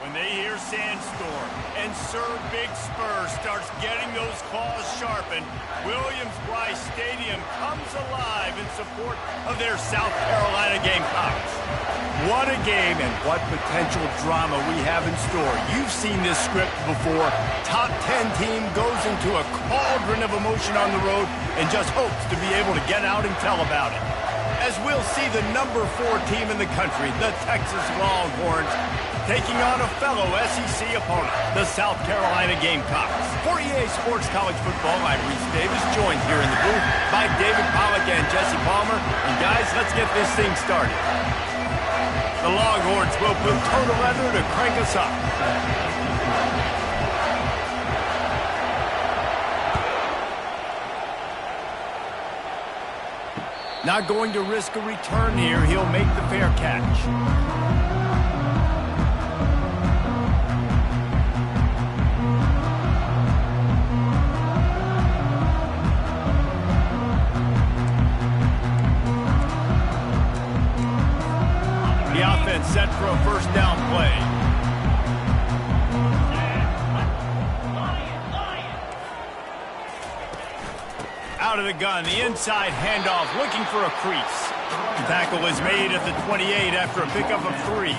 When they hear Sandstorm and Sir Big Spur starts getting those claws sharpened, Williams-Brice Stadium comes alive in support of their South Carolina Gamecocks. What a game and what potential drama we have in store. You've seen this script before. Top 10 team goes into a cauldron of emotion on the road and just hopes to be able to get out and tell about it. As we'll see the number 4 team in the country, the Texas Longhorns, taking on a fellow SEC opponent, the South Carolina Gamecocks. For EA Sports College Football, I'm Reese Davis, joined here in the booth by David Pollack and Jesse Palmer. And guys, let's get this thing started. The Longhorns will put toe to leather to crank us up. Not going to risk a return here. He'll make the fair catch. The offense set for a first down play. Out of the gun, the inside handoff, looking for a crease. The tackle is made at the 28 after a pickup of 3.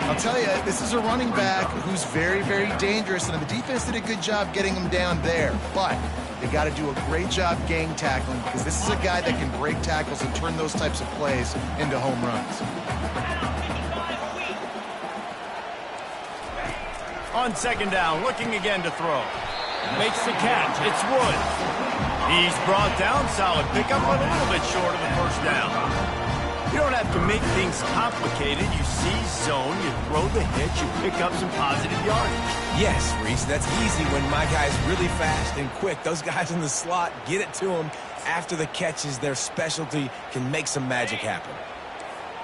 I'll tell you, this is a running back who's very, very dangerous, and the defense did a good job getting him down there. But they got to do a great job gang tackling, because this is a guy that can break tackles and turn those types of plays into home runs. On second down, looking again to throw. Makes the catch. It's Woods. He's brought down, solid pickup, but a little bit short of the first down. You don't have to make things complicated. You see zone, you throw the hitch, you pick up some positive yardage. Yes, Reese, that's easy when my guy's really fast and quick. Those guys in the slot, get it to them after the catch is their specialty, can make some magic happen.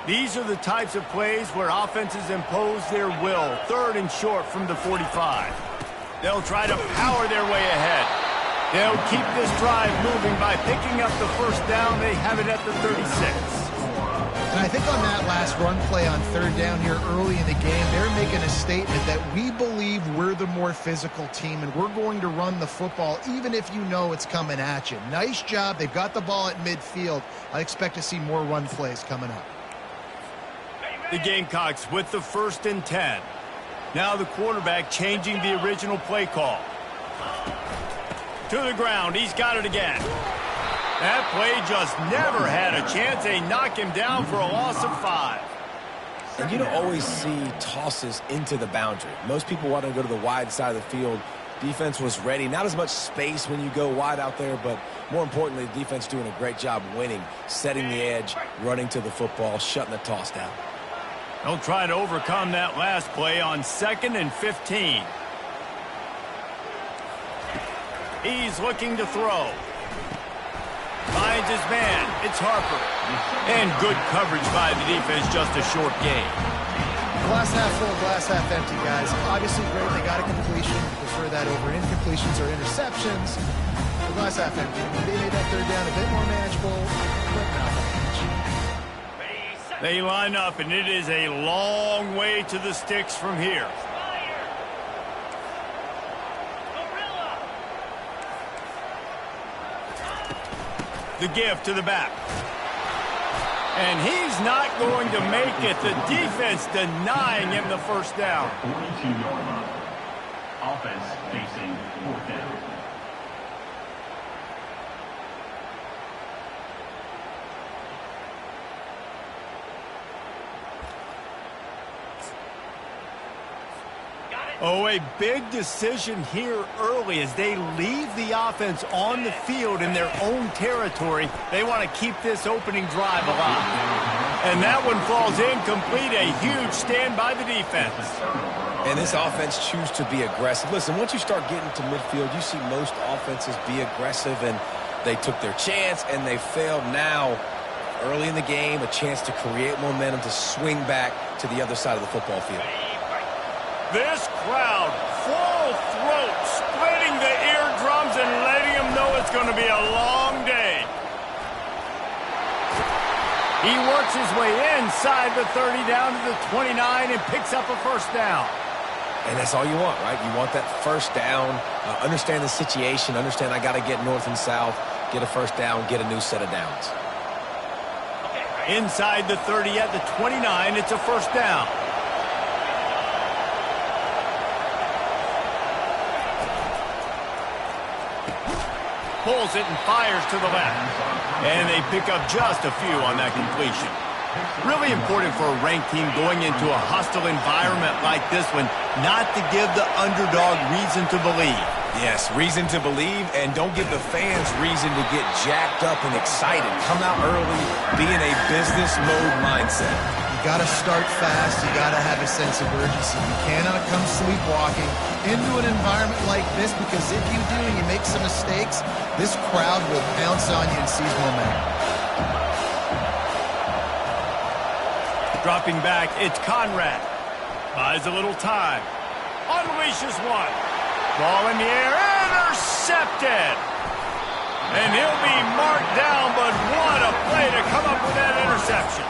These are the types of plays where offenses impose their will. Third and short from the 45. They'll try to power their way ahead. They'll keep this drive moving by picking up the first down. They have it at the 36. And I think on that last run play on third down here early in the game, they're making a statement that we believe we're the more physical team and we're going to run the football even if you know it's coming at you. Nice job. They've got the ball at midfield. I expect to see more run plays coming up. The Gamecocks with the first and 10. Now the quarterback changing the original play call. To the ground, he's got it again. That play just never had a chance. They knock him down for a loss of 5. And you don't always see tosses into the boundary. Most people want to go to the wide side of the field. Defense was ready. Not as much space when you go wide out there, but more importantly, the defense doing a great job winning, setting the edge, running to the football, shutting the toss down. They'll try to overcome that last play on 2nd and 15. He's looking to throw. Finds his man. It's Harper. And good coverage by the defense, just a short gain. Glass half full, glass half empty, guys. Obviously great, they got a completion. Prefer that over incompletions or interceptions. The glass half empty. They made that third down a bit more manageable, but not much. They line up, and it is a long way to the sticks from here. The give to the back. And he's not going to make it. The defense denying him the first down. 42-yard line. Offense facing fourth down. Oh, a big decision here early as they leave the offense on the field in their own territory. They want to keep this opening drive alive. And that one falls incomplete. A huge stand by the defense. And this offense choose to be aggressive. Listen, once you start getting to midfield, you see most offenses be aggressive, and they took their chance, and they failed. Now, early in the game, a chance to create momentum to swing back to the other side of the football field. This crowd, full throat, splitting the eardrums and letting them know it's going to be a long day. He works his way inside the 30 down to the 29 and picks up a first down. And that's all you want, right? You want that first down, understand the situation, understand I got to get north and south, get a first down, get a new set of downs. Inside the 30 at the 29, it's a first down. Pulls it and fires to the left. And they pick up just a few on that completion. Really important for a ranked team going into a hostile environment like this one not to give the underdog reason to believe. Yes, reason to believe, and don't give the fans reason to get jacked up and excited. Come out early, be in a business mode mindset. You got to start fast. You got to have a sense of urgency. You cannot come sleepwalking into an environment like this, because if you do and you make some mistakes, this crowd will pounce on you and seize momentum. Dropping back, it's Conrad. Buys a little time. Unleashes one. Ball in the air, intercepted. And he'll be marked down, but what a play to come up with that interception.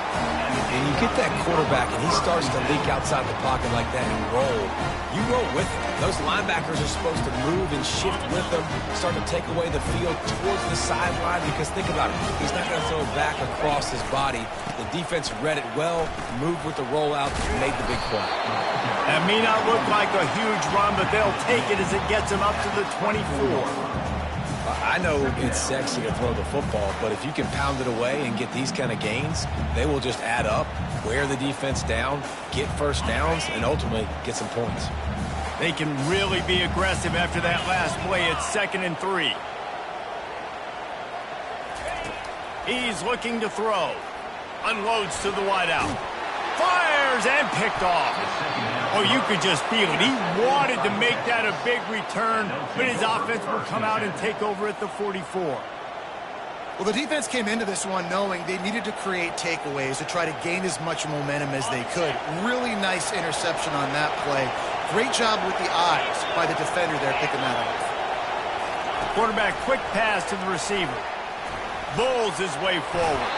And you get that quarterback, and he starts to leak outside the pocket like that and roll. You roll with him. Those linebackers are supposed to move and shift with him, start to take away the field towards the sideline, because think about it. He's not going to throw it back across his body. The defense read it well, moved with the rollout, and made the big play. That may not look like a huge run, but they'll take it as it gets them up to the 24. I know it's sexy to throw the football, but if you can pound it away and get these kind of gains, they will just add up, wear the defense down, get first downs, and ultimately get some points. They can really be aggressive after that last play. It's 2nd and 3. He's looking to throw. Unloads to the wideout. Fires and picked off. Oh, you could just feel it. He wanted to make that a big return, but his offense will come out and take over at the 44. Well, the defense came into this one knowing they needed to create takeaways to try to gain as much momentum as they could. Really nice interception on that play. Great job with the eyes by the defender there picking that off. Quarterback quick pass to the receiver. Bulls his way forward.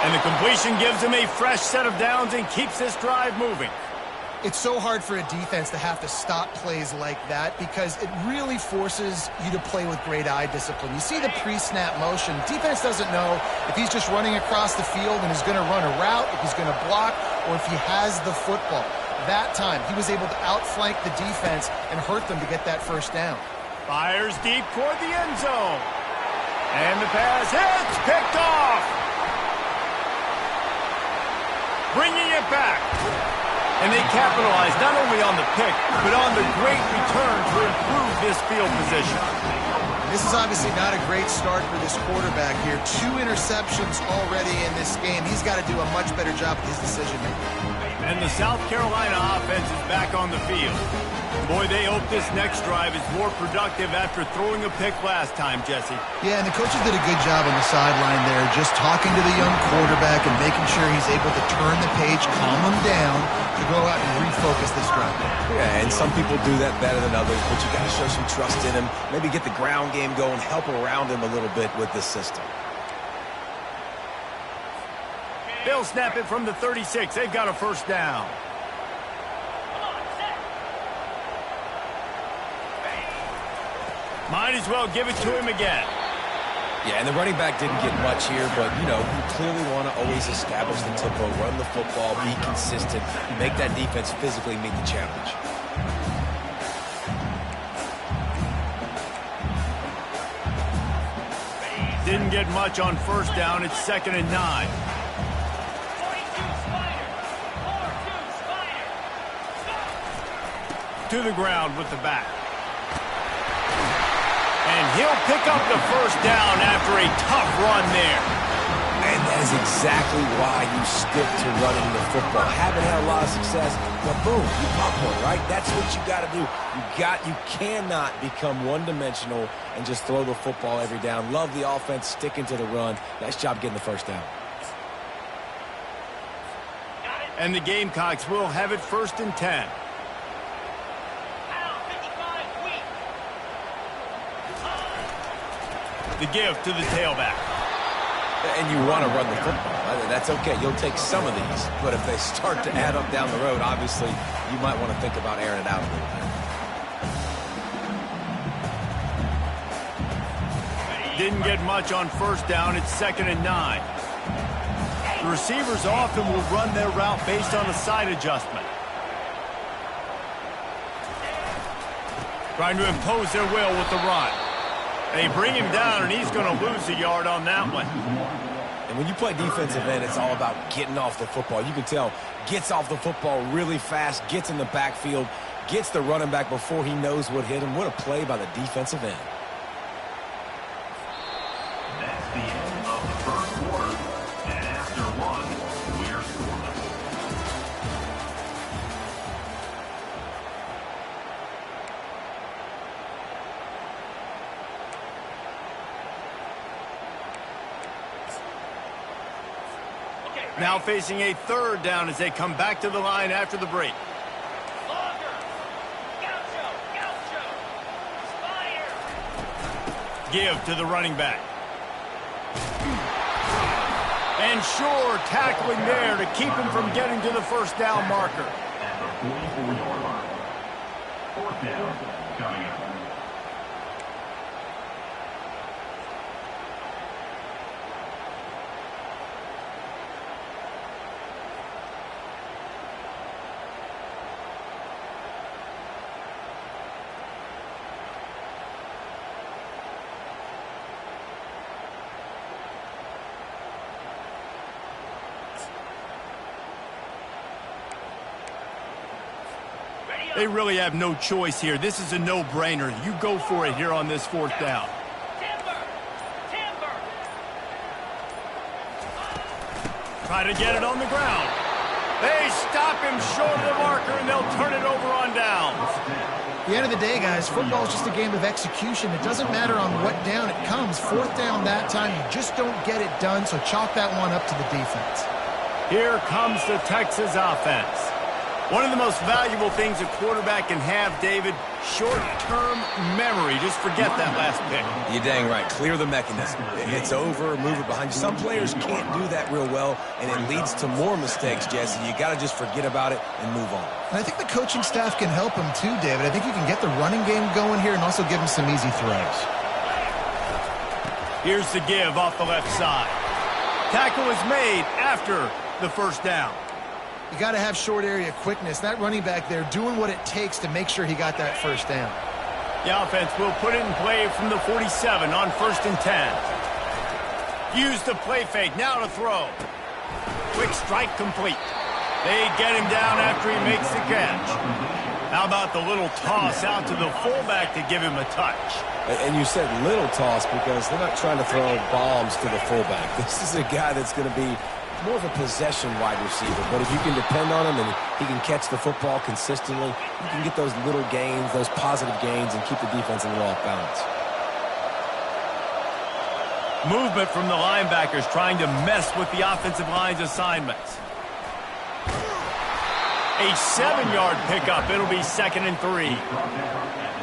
And the completion gives him a fresh set of downs and keeps this drive moving. It's so hard for a defense to have to stop plays like that, because it really forces you to play with great eye discipline. You see the pre-snap motion. Defense doesn't know if he's just running across the field and is going to run a route, if he's going to block, or if he has the football. That time, he was able to outflank the defense and hurt them to get that first down. Fires deep toward the end zone. And the pass hits, picked off. Bringing it back. And they capitalize not only on the pick, but on the great return to improve this field position. This is obviously not a great start for this quarterback here. 2 interceptions already in this game. He's got to do a much better job with his decision-making. And the South Carolina offense is back on the field. Boy, they hope this next drive is more productive after throwing a pick last time, Jesse. Yeah, and the coaches did a good job on the sideline there, just talking to the young quarterback and making sure he's able to turn the page, calm him down, to go out and refocus this drive. Yeah, and some people do that better than others, but you got to show some trust in him, maybe get the ground game going, help around him a little bit with this system. They'll snap it from the 36. They've got a first down. Might as well give it to him again. Yeah, and the running back didn't get much here, but, you know, you clearly want to always establish the tempo, run the football, be consistent, make that defense physically meet the challenge. Didn't get much on first down. It's 2nd and 9. To the ground with the back. And he'll pick up the first down after a tough run there. And that is exactly why you stick to running the football. Haven't had a lot of success, but boom, you pop one, right? That's what you got to do. You cannot become one-dimensional and just throw the football every down. Love the offense, sticking to the run. Nice job getting the first down. And the Gamecocks will have it 1st and 10. The give to the tailback. And you want to run the football. That's okay. You'll take some of these. But if they start to add up down the road, obviously, you might want to think about airing it out a little bit. Didn't get much on first down. It's 2nd and 9. The receivers often will run their route based on a side adjustment. Trying to impose their will with the run. They bring him down, and he's going to lose a yard on that one. And when you play defensive end, it's all about getting off the football. You can tell, gets off the football really fast, gets in the backfield, gets the running back before he knows what hit him. What a play by the defensive end. That's the end of the first quarter. And after one, we're scoreless. Now facing a 3rd down as they come back to the line after the break. Give to the running back. And sure, tackling there to keep him from getting to the first down marker. At the 44-yard line. 4th down coming up. They really have no choice here. This is a no-brainer. You go for it here on this 4th down. Try to get it on the ground. They stop him short of the marker, and they'll turn it over on downs. At the end of the day, guys, football is just a game of execution. It doesn't matter on what down it comes. 4th down that time, you just don't get it done, so chalk that one up to the defense. Here comes the Texas offense. One of the most valuable things a quarterback can have, David, short-term memory. Just forget that last pick. You're dang right. Clear the mechanism. It's over, move it behind you. Some players can't do that real well, and it leads to more mistakes, Jesse. You got to just forget about it and move on. And I think the coaching staff can help him too, David. I think you can get the running game going here and also give him some easy throws. Here's the give off the left side. Tackle is made after the first down. You got to have short area quickness. That running back there doing what it takes to make sure he got that first down. The offense will put it in play from the 47 on 1st and 10. Use the play fake. Now to throw. Quick strike complete. They get him down after he makes the catch. How about the little toss out to the fullback to give him a touch? And you said little toss because they're not trying to throw bombs to the fullback. This is a guy that's going to be more of a possession wide receiver, but if you can depend on him and he can catch the football consistently, you can get those little gains, those positive gains, and keep the defense a little off balance. Movement from the linebackers trying to mess with the offensive line's assignments. A 7-yard pickup. It'll be 2nd and 3.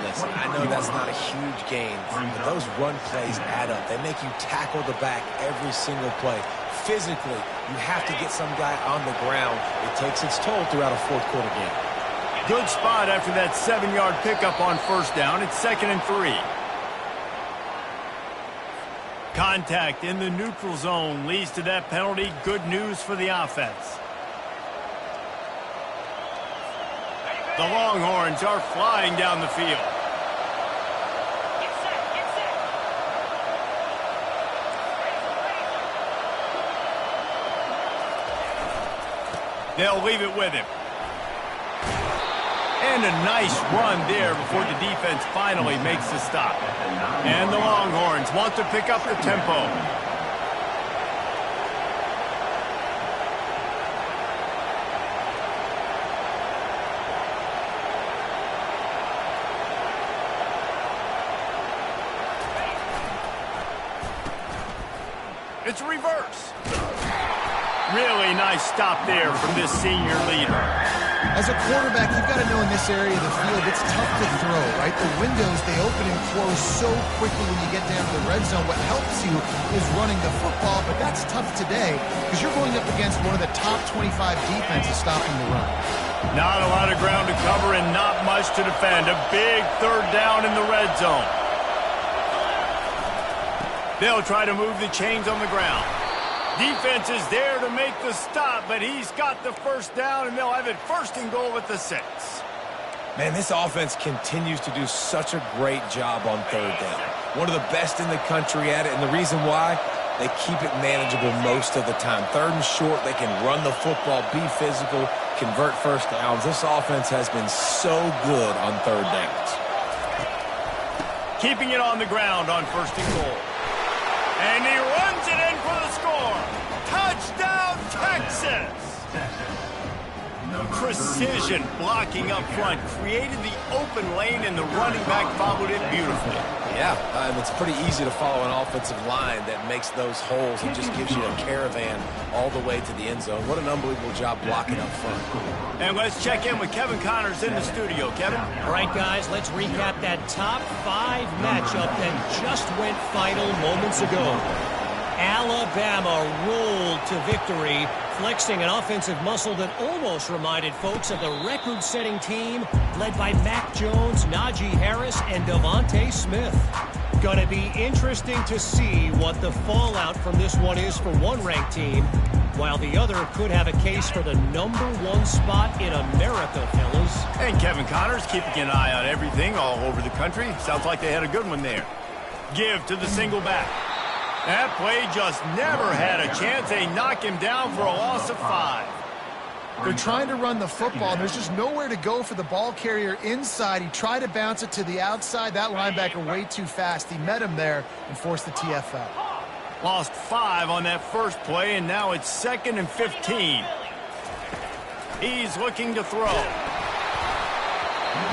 Listen, I know that's not a huge gain, but those run plays add up. They make you tackle the back every single play. Physically, you have to get some guy on the ground. It takes its toll throughout a 4th quarter game. Good spot after that 7-yard pickup on first down. It's 2nd and 3. Contact in the neutral zone leads to that penalty. Good news for the offense. The Longhorns are flying down the field. They'll leave it with him. And a nice run there before the defense finally makes the stop. And the Longhorns want to pick up the tempo. It's reverse. Really nice stop there from this senior leader. As a quarterback, you've got to know in this area of the field, it's tough to throw, right? The windows, they open and close so quickly when you get down to the red zone. What helps you is running the football, but that's tough today because you're going up against one of the top 25 defenses stopping the run. Not a lot of ground to cover and not much to defend. A big third down in the red zone. They'll try to move the chains on the ground. Defense is there to make the stop, but he's got the first down, and they'll have it first and goal at the 6. Man, this offense continues to do such a great job on third down. One of the best in the country at it, and the reason why, they keep it manageable most of the time. Third and short, they can run the football, be physical, convert first downs. This offense has been so good on third downs. Keeping it on the ground on first and goal. And he runs it in for the score. Touchdown, Texas! Precision blocking up front. Created the open lane, and the running back followed it beautifully. Yeah, and it's pretty easy to follow an offensive line that makes those holes and just gives you a caravan all the way to the end zone. What an unbelievable job blocking up front. And let's check in with Kevin Connors in the studio. Kevin? All right, guys, let's recap that top 5 matchup that just went final moments ago. Alabama rolled to victory, flexing an offensive muscle that almost reminded folks of the record-setting team led by Mac Jones, Najee Harris, and Devontae Smith. Gonna be interesting to see what the fallout from this one is for one ranked team, while the other could have a case for the #1 spot in America, fellas. And Kevin Connors keeping an eye on everything all over the country. Sounds like they had a good one there. Give to the single back. That play just never had a chance. They knock him down for a loss of 5. They're trying to run the football, and there's just nowhere to go for the ball carrier inside. He tried to bounce it to the outside. That linebacker way too fast. He met him there and forced the TFL. Lost 5 on that first play, and now it's 2nd and 15. He's looking to throw.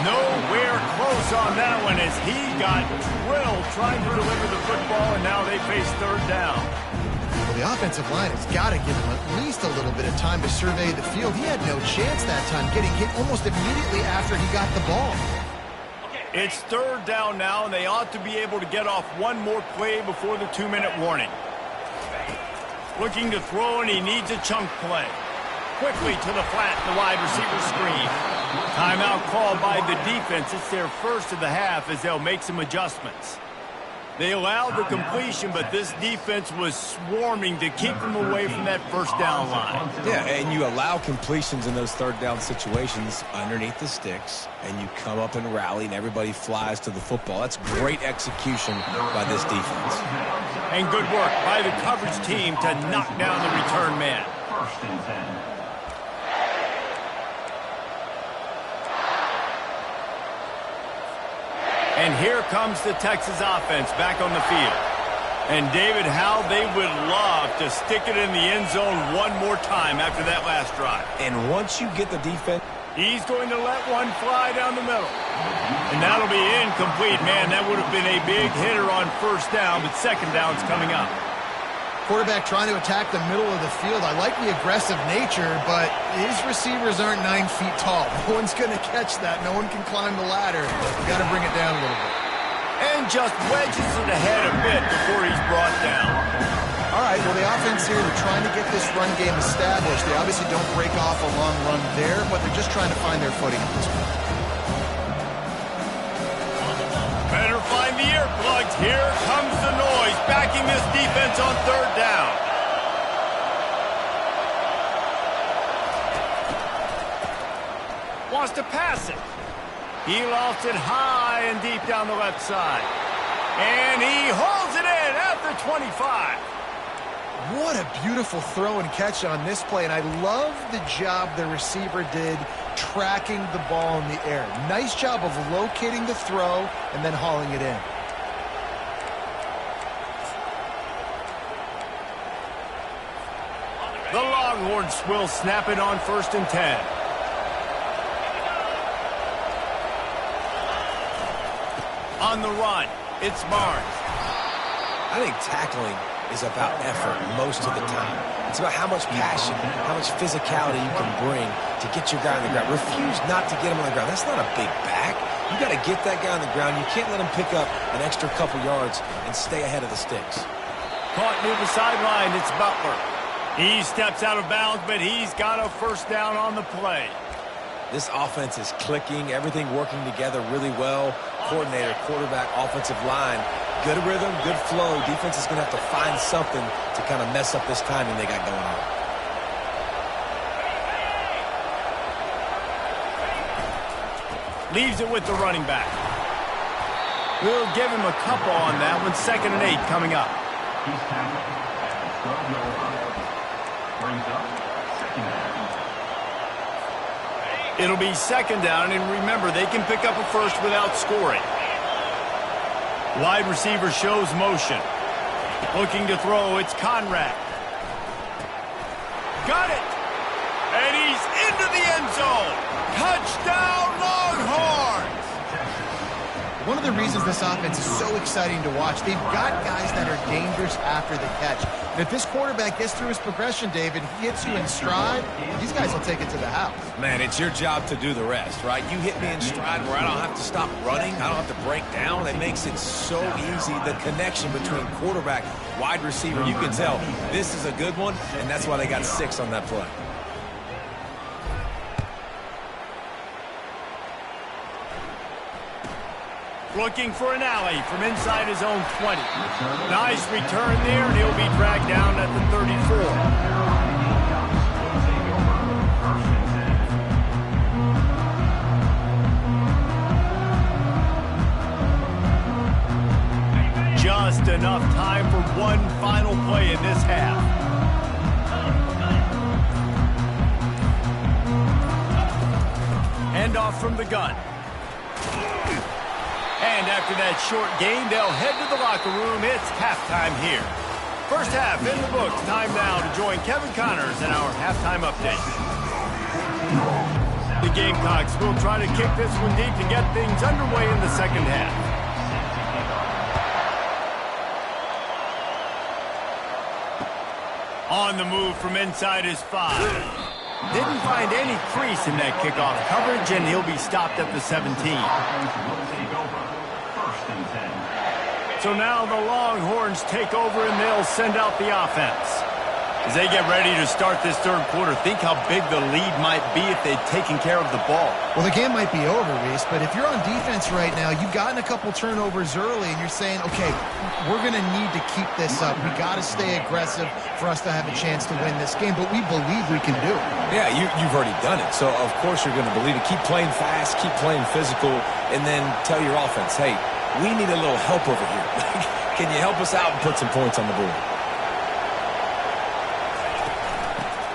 Nowhere close on that one as he got drilled trying to deliver the football, and now they face third down. Well, the offensive line has got to give him at least a little bit of time to survey the field. He had no chance that time, getting hit almost immediately after he got the ball. It's third down now, and they ought to be able to get off one more play before the 2-minute warning. Looking to throw, and he needs a chunk play. Quickly to the flat, the wide receiver screen. Timeout called by the defense. It's their first of the half as they'll make some adjustments. They allowed the completion, but this defense was swarming to keep them away from that first down line. Yeah, and you allow completions in those third down situations underneath the sticks, and you come up and rally, and everybody flies to the football. That's great execution by this defense. And good work by the coverage team to knock down the return man. First and 10. And here comes the Texas offense back on the field. And David, how they would love to stick it in the end zone one more time after that last drive. And once you get the defense... He's going to let one fly down the middle. And that'll be incomplete. Man, that would have been a big hitter on first down, but second down's coming up. Quarterback trying to attack the middle of the field. I like the aggressive nature, but his receivers aren't 9 feet tall. No one's going to catch that. No one can climb the ladder. You've got to bring it down a little bit. And just wedges it ahead a bit before he's brought down. All right, well, the offense here, they're trying to get this run game established. They obviously don't break off a long run there, but they're just trying to find their footing at this point. Better find the earplugs. Here comes the noise, backing this defense on third down. Wants to pass it. He lost it high and deep down the left side. And he holds it in at the 25. What a beautiful throw and catch on this play, and I love the job the receiver did tracking the ball in the air. Nice job of locating the throw and then hauling it in. The Longhorns will snap it on 1st and 10. On the run, it's Barnes. I think tackling is about effort most of the time. It's about how much passion, how much physicality you can bring to get your guy on the ground. Refuse not to get him on the ground. That's not a big back. You got to get that guy on the ground. You can't let him pick up an extra couple yards and stay ahead of the sticks. Caught near the sideline, it's Butler. He steps out of bounds, but he's got a first down on the play. This offense is clicking, everything working together really well. Coordinator, quarterback, offensive line, good rhythm, good flow. Defense is going to have to find something to kind of mess up this timing they got going on. Leaves it with the running back. We'll give him a couple on that one. 2nd and 8 coming up. He's tackled at 12 yards. Brings up 2nd down. It'll be 2nd down, and remember, they can pick up a first without scoring. Wide receiver shows motion. Looking to throw, it's Conrad. Got it! And he's into the end zone. Touchdown, Longhorns! One of the reasons this offense is so exciting to watch, they've got guys that are dangerous after the catch. And if this quarterback gets through his progression, David, he hits you in stride, these guys will take it to the house. Man, it's your job to do the rest, right? You hit me in stride where I don't have to stop running. I don't have to break down. It makes it so easy. The connection between quarterback, wide receiver, you can tell this is a good one, and that's why they got 6 on that play. Looking for an alley from inside his own 20. Nice return there, and he'll be dragged down at the 34. Just enough time for one final play in this half. Handoff from the gun. And after that short gain, they'll head to the locker room. It's halftime here. First half in the books. Time now to join Kevin Connors in our halftime update. The Gamecocks will try to kick this one deep to get things underway in the second half. On the move from inside his 5. Didn't find any crease in that kickoff coverage, and he'll be stopped at the 17. So now the Longhorns take over, and they'll send out the offense. As they get ready to start this third quarter, think how big the lead might be if they'd taken care of the ball. Well, the game might be over, Reese, but if you're on defense right now, you've gotten a couple turnovers early, and you're saying, okay, we're going to need to keep this up. We got to stay aggressive for us to have a chance to win this game, but we believe we can do it. Yeah, you've already done it, so of course you're going to believe it. Keep playing fast, keep playing physical, and then tell your offense, hey, we need a little help over here. Can you help us out and put some points on the board?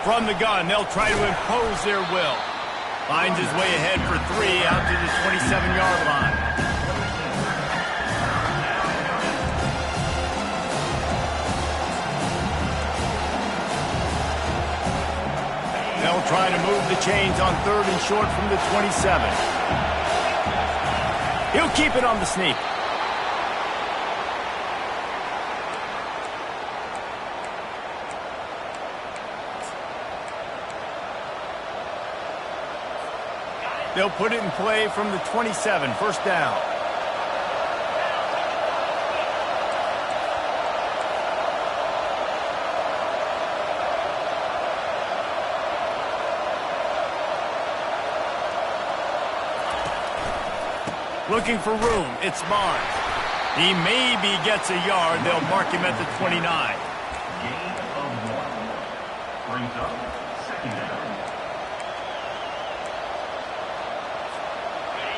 From the gun, they'll try to impose their will. Finds his way ahead for 3 out to the 27-yard line. They'll try to move the chains on 3rd and short from the 27. He'll keep it on the sneak. They'll put it in play from the 27, 1st down. Looking for room, it's Mark. He maybe gets a yard. They'll mark him at the 29. Gain of 1. Brings up 2nd down.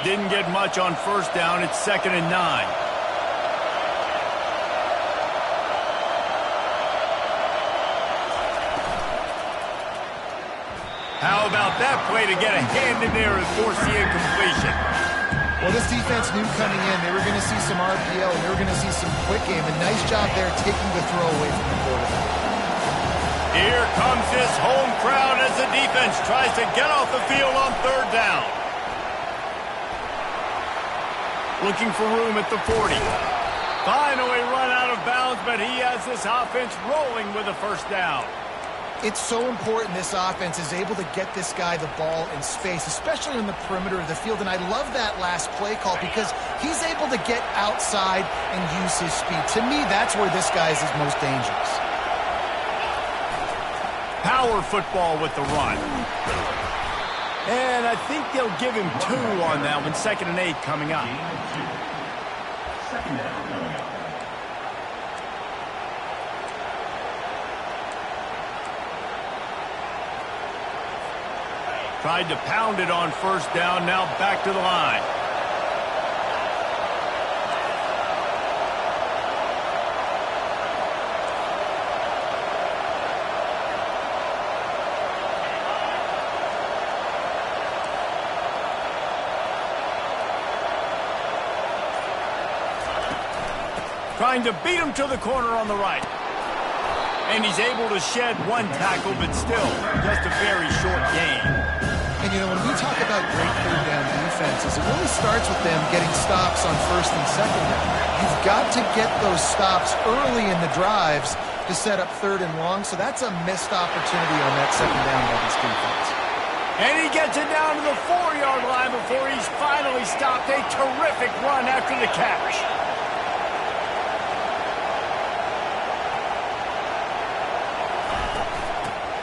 Didn't get much on 1st down. It's 2nd and 9. How about that play to get a hand in there and force the incompletion? Well, this defense knew coming in they were going to see some RPO, and they were going to see some quick game. A nice job there taking the throw away from the quarterback. Here comes this home crowd as the defense tries to get off the field on 3rd down. Looking for room at the 40. Finally run out of bounds, but he has this offense rolling with a first down. It's so important this offense is able to get this guy the ball in space, especially on the perimeter of the field. And I love that last play call because he's able to get outside and use his speed. To me, that's where this guy is his most dangerous. Power football with the run. And I think they'll give him 2 on that one. 2nd and 8 coming up. Second down coming up. Tried to pound it on first down, now back to the line. Trying to beat him to the corner on the right. And he's able to shed 1 tackle, but still just a very short gain. And, you know, when we talk about great third down defenses, it really starts with them getting stops on 1st and 2nd down. You've got to get those stops early in the drives to set up 3rd and long, so that's a missed opportunity on that 2nd down by this defense. And he gets it down to the 4-yard line before he's finally stopped. A terrific run after the catch.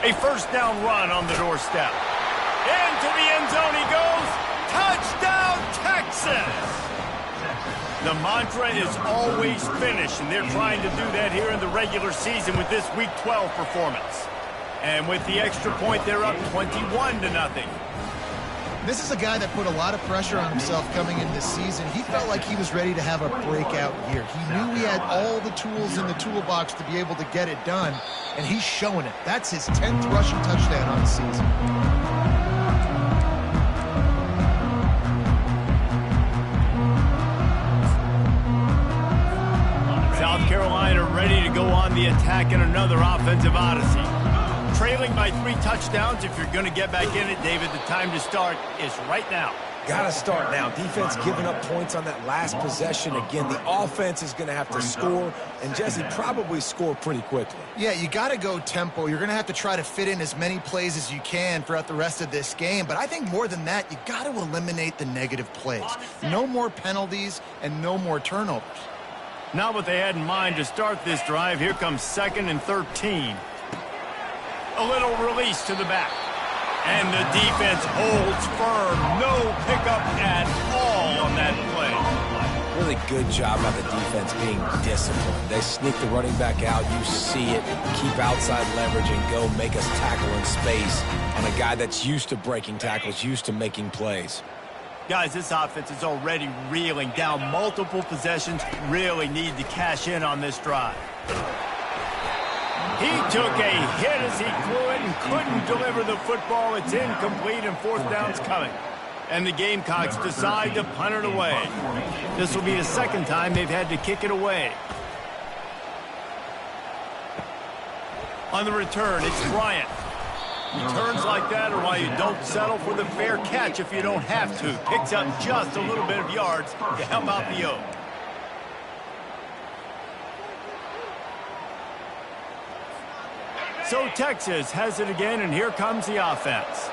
A first down run on the doorstep. Into the end zone he goes. Touchdown, Texas! The mantra is always finish, and they're trying to do that here in the regular season with this Week 12 performance. And with the extra point, they're up 21-0. This is a guy that put a lot of pressure on himself coming into this season. He felt like he was ready to have a breakout year. He knew he had all the tools in the toolbox to be able to get it done, and he's showing it. That's his 10th rushing touchdown on the season. South Carolina ready to go on the attack in another offensive odyssey. Trailing by 3 touchdowns. If you're going to get back in it, David, the time to start is right now. Got to start now. Defense giving up points on that last possession. Again, the offense is going to have to score, and Jesse probably score pretty quickly. Yeah, you got to go tempo. You're going to have to try to fit in as many plays as you can throughout the rest of this game. But I think more than that, you got to eliminate the negative plays. No more penalties and no more turnovers. Not what they had in mind to start this drive. Here comes 2nd and 13. A little release to the back. And the defense holds firm. No pickup at all on that play. Really good job by the defense being disciplined. They sneak the running back out. You see it. Keep outside leverage and go make us tackle in space on a guy that's used to breaking tackles, used to making plays. Guys, this offense is already reeling down multiple possessions. Really need to cash in on this drive. He took a hit as he threw it and couldn't deliver the football. It's incomplete and 4th down's coming. And the Gamecocks decide to punt it away. This will be the 2nd time they've had to kick it away. On the return, it's Bryant. Returns like that are why you don't settle for the fair catch if you don't have to. Picks up just a little bit of yards to help out the O. So Texas has it again, and here comes the offense.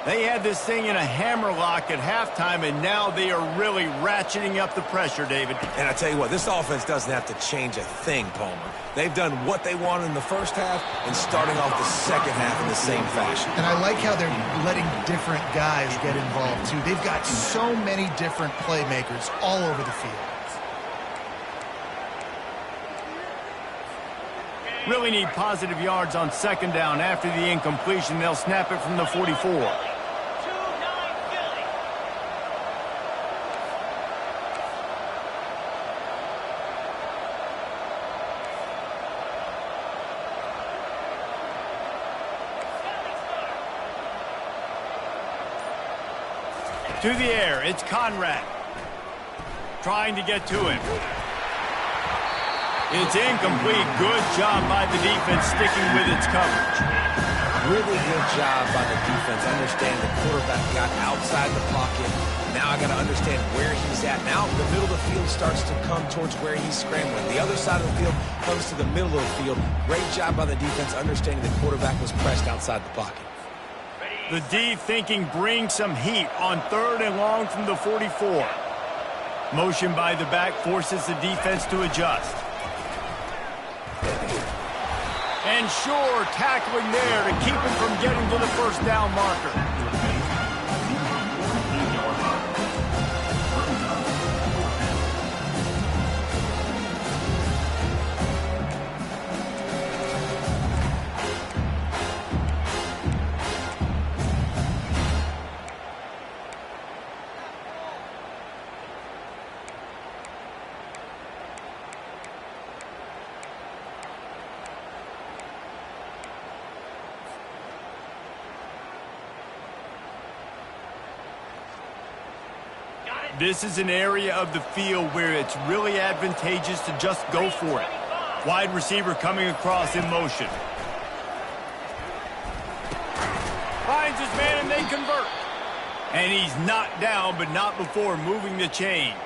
They had this thing in a hammerlock at halftime, and now they are really ratcheting up the pressure, David. And I tell you what, this offense doesn't have to change a thing, Palmer. They've done what they wanted in the first half and starting off the second half in the same fashion. And I like how they're letting different guys get involved, too. They've got so many different playmakers all over the field. Really need positive yards on 2nd down. After the incompletion, they'll snap it from the 44. To the air, it's Conrad. Trying to get to him. It's incomplete. Good job by the defense sticking with its coverage. Really good job by the defense. Understand the quarterback got outside the pocket, Now I got to understand where he's at. Now the middle of the field starts to come towards where he's scrambling. The other side of the field comes to the middle of the field. Great job by the defense understanding the quarterback was pressed outside the pocket. The D thinking bring some heat on 3rd and long from the 44. Motion by the back forces the defense to adjust. And sure, tackling there to keep him from getting to the first down marker. This is an area of the field where it's really advantageous to just go for it. Wide receiver coming across in motion. Finds his man and they convert. And he's knocked down, but not before moving the chains.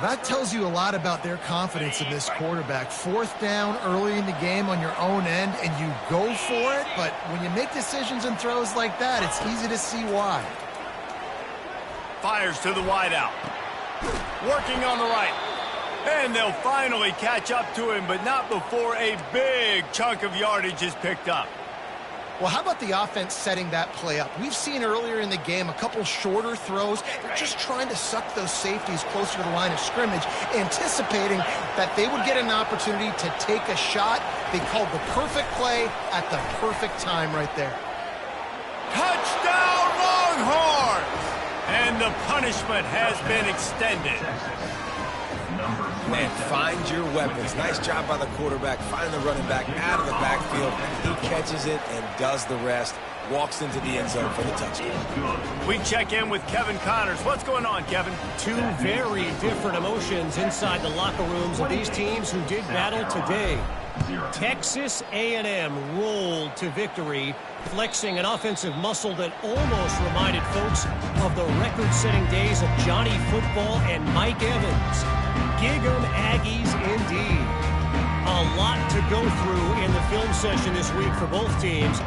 That tells you a lot about their confidence in this quarterback. 4th down early in the game on your own end, and you go for it. But when you make decisions and throws like that, it's easy to see why. Fires to the wideout. Working on the right. And they'll finally catch up to him, but not before a big chunk of yardage is picked up. Well, how about the offense setting that play up? We've seen earlier in the game a couple shorter throws. They're just trying to suck those safeties closer to the line of scrimmage, anticipating that they would get an opportunity to take a shot. They called the perfect play at the perfect time right there. Touchdown, Longhorns! And the punishment has been extended. Man, find your weapons. Nice job by the quarterback. Find the running back out of the backfield. He catches it and does the rest. Walks into the end zone for the touchdown. We check in with Kevin Connors. What's going on, Kevin? Two very different emotions inside the locker rooms of these teams who did battle today. Texas A&M rolled to victory, flexing an offensive muscle that almost reminded folks of the record-setting days of Johnny Football and Mike Evans. Gig 'em Aggies indeed. A lot to go through in the film session this week for both teams.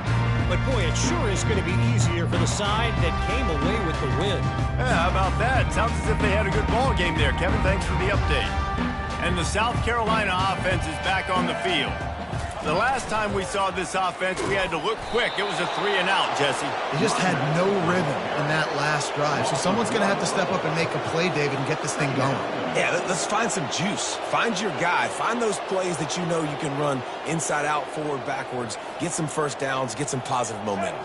But boy, it sure is going to be easier for the side that came away with the win. Yeah, how about that? Sounds as if they had a good ball game there. Kevin, thanks for the update. And the South Carolina offense is back on the field. The last time we saw this offense, we had to look quick. It was a 3-and-out, Jesse. They just had no rhythm in that last drive. So someone's going to have to step up and make a play, David, and get this thing going. Yeah, let's find some juice. Find your guy. Find those plays that you know you can run inside out, forward, backwards. Get some first downs. Get some positive momentum.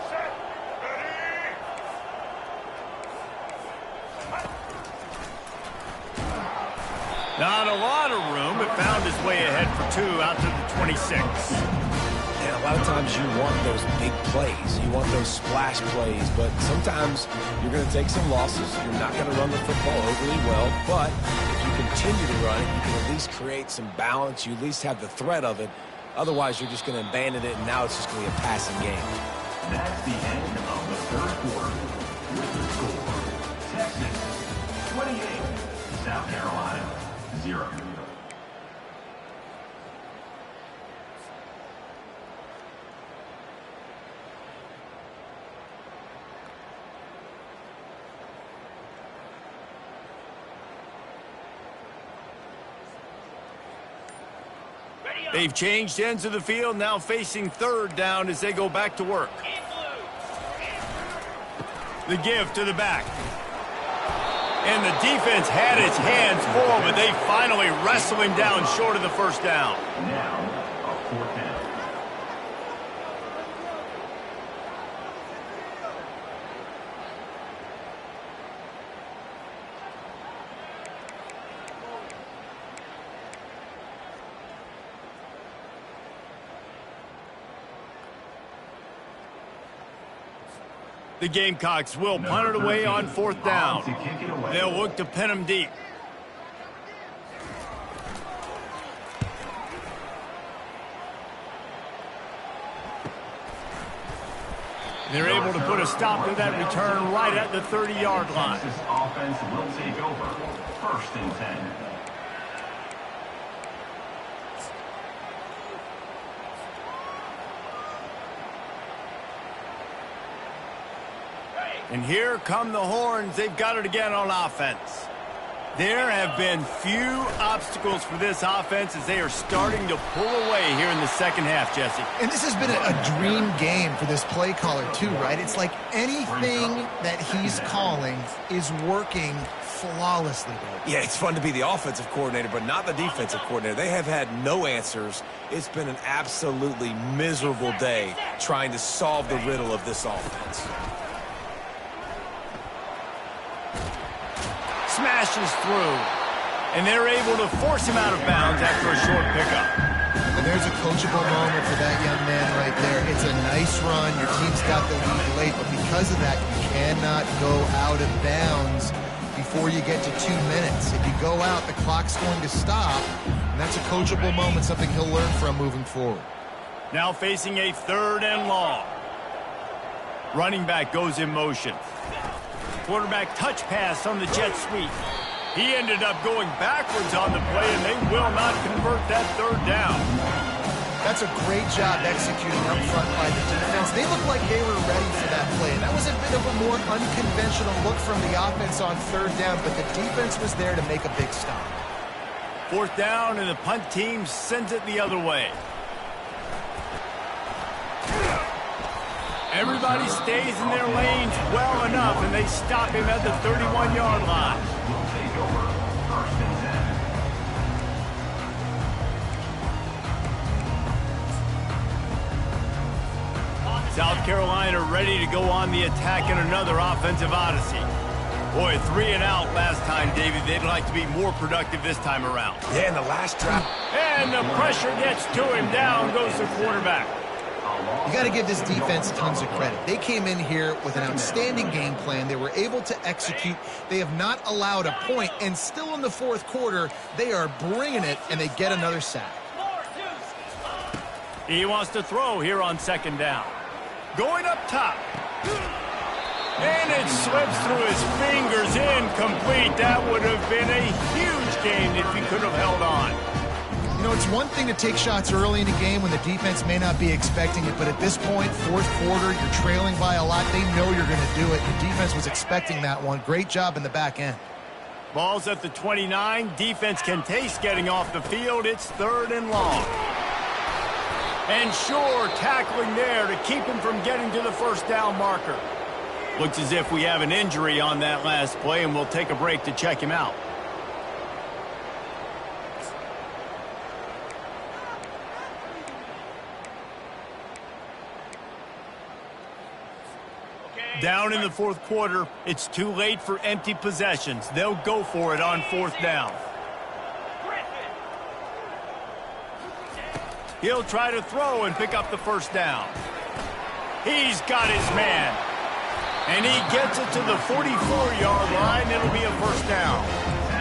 Not a lot of room, but found his way ahead for 2 out to the 26. And a lot of times you want those big plays. You want those splash plays, but sometimes you're going to take some losses. You're not going to run the football overly well, but if you continue to run it, you can at least create some balance. You at least have the threat of it. Otherwise, you're just going to abandon it, and now it's just going to be a passing game. That's the end of the third quarter. With the score, Texas 28, South Carolina 0. They've changed ends of the field, now facing 3rd down as they go back to work. The give to the back. And the defense had its hands full, but they finally wrestle him down short of the first down. Now, a 4th down. The Gamecocks will punt it away on 4th down. They'll look to pin him deep. They're able to put a stop to that return right at the 30-yard line. Texas offense will take over. 1st and 10. And here come the horns. They've got it again on offense. There have been few obstacles for this offense as they are starting to pull away here in the second half, Jesse. And this has been a dream game for this play caller too, right? It's like anything that he's calling is working flawlessly. Yeah, it's fun to be the offensive coordinator, but not the defensive coordinator. They have had no answers. It's been an absolutely miserable day trying to solve the riddle of this offense. Smashes through, and they're able to force him out of bounds after a short pickup. And there's a coachable moment for that young man right there. It's a nice run. Your team's got the lead late, but because of that, you cannot go out of bounds before you get to 2 minutes. If you go out, the clock's going to stop, and that's a coachable moment, something he'll learn from moving forward. Now facing a 3rd and long. Running back goes in motion. Quarterback touch pass on the jet sweep. He ended up going backwards on the play, and they will not convert that 3rd down. That's a great job executing up front by the defense. They looked like they were ready for that play. And that was a bit of a more unconventional look from the offense on 3rd down, but the defense was there to make a big stop. 4th down, and the punt team sends it the other way. Everybody stays in their lanes well enough, and they stop him at the 31-yard line. Will take over. 1st and 10. South Carolina ready to go on the attack in another offensive odyssey. Boy, 3 and out last time, David. They'd like to be more productive this time around. Yeah, in the last drive. And the pressure gets to him. Down goes the quarterback. You got to give this defense tons of credit. They came in here with an outstanding game plan. They were able to execute. They have not allowed a point, and still in the 4th quarter, they are bringing it, and they get another sack. He wants to throw here on 2nd down. Going up top. And it slips through his fingers, incomplete. That would have been a huge gain if he could have held on. You know, it's one thing to take shots early in the game when the defense may not be expecting it, but at this point, 4th quarter, you're trailing by a lot. They know you're going to do it. The defense was expecting that one. Great job in the back end. Ball's at the 29. Defense can taste getting off the field. It's 3rd and long. And sure, tackling there to keep him from getting to the 1st down marker. Looks as if we have an injury on that last play, and we'll take a break to check him out. Down in the 4th quarter, it's too late for empty possessions. They'll go for it on 4th down. He'll try to throw and pick up the 1st down. He's got his man. And he gets it to the 44-yard line. It'll be a 1st down.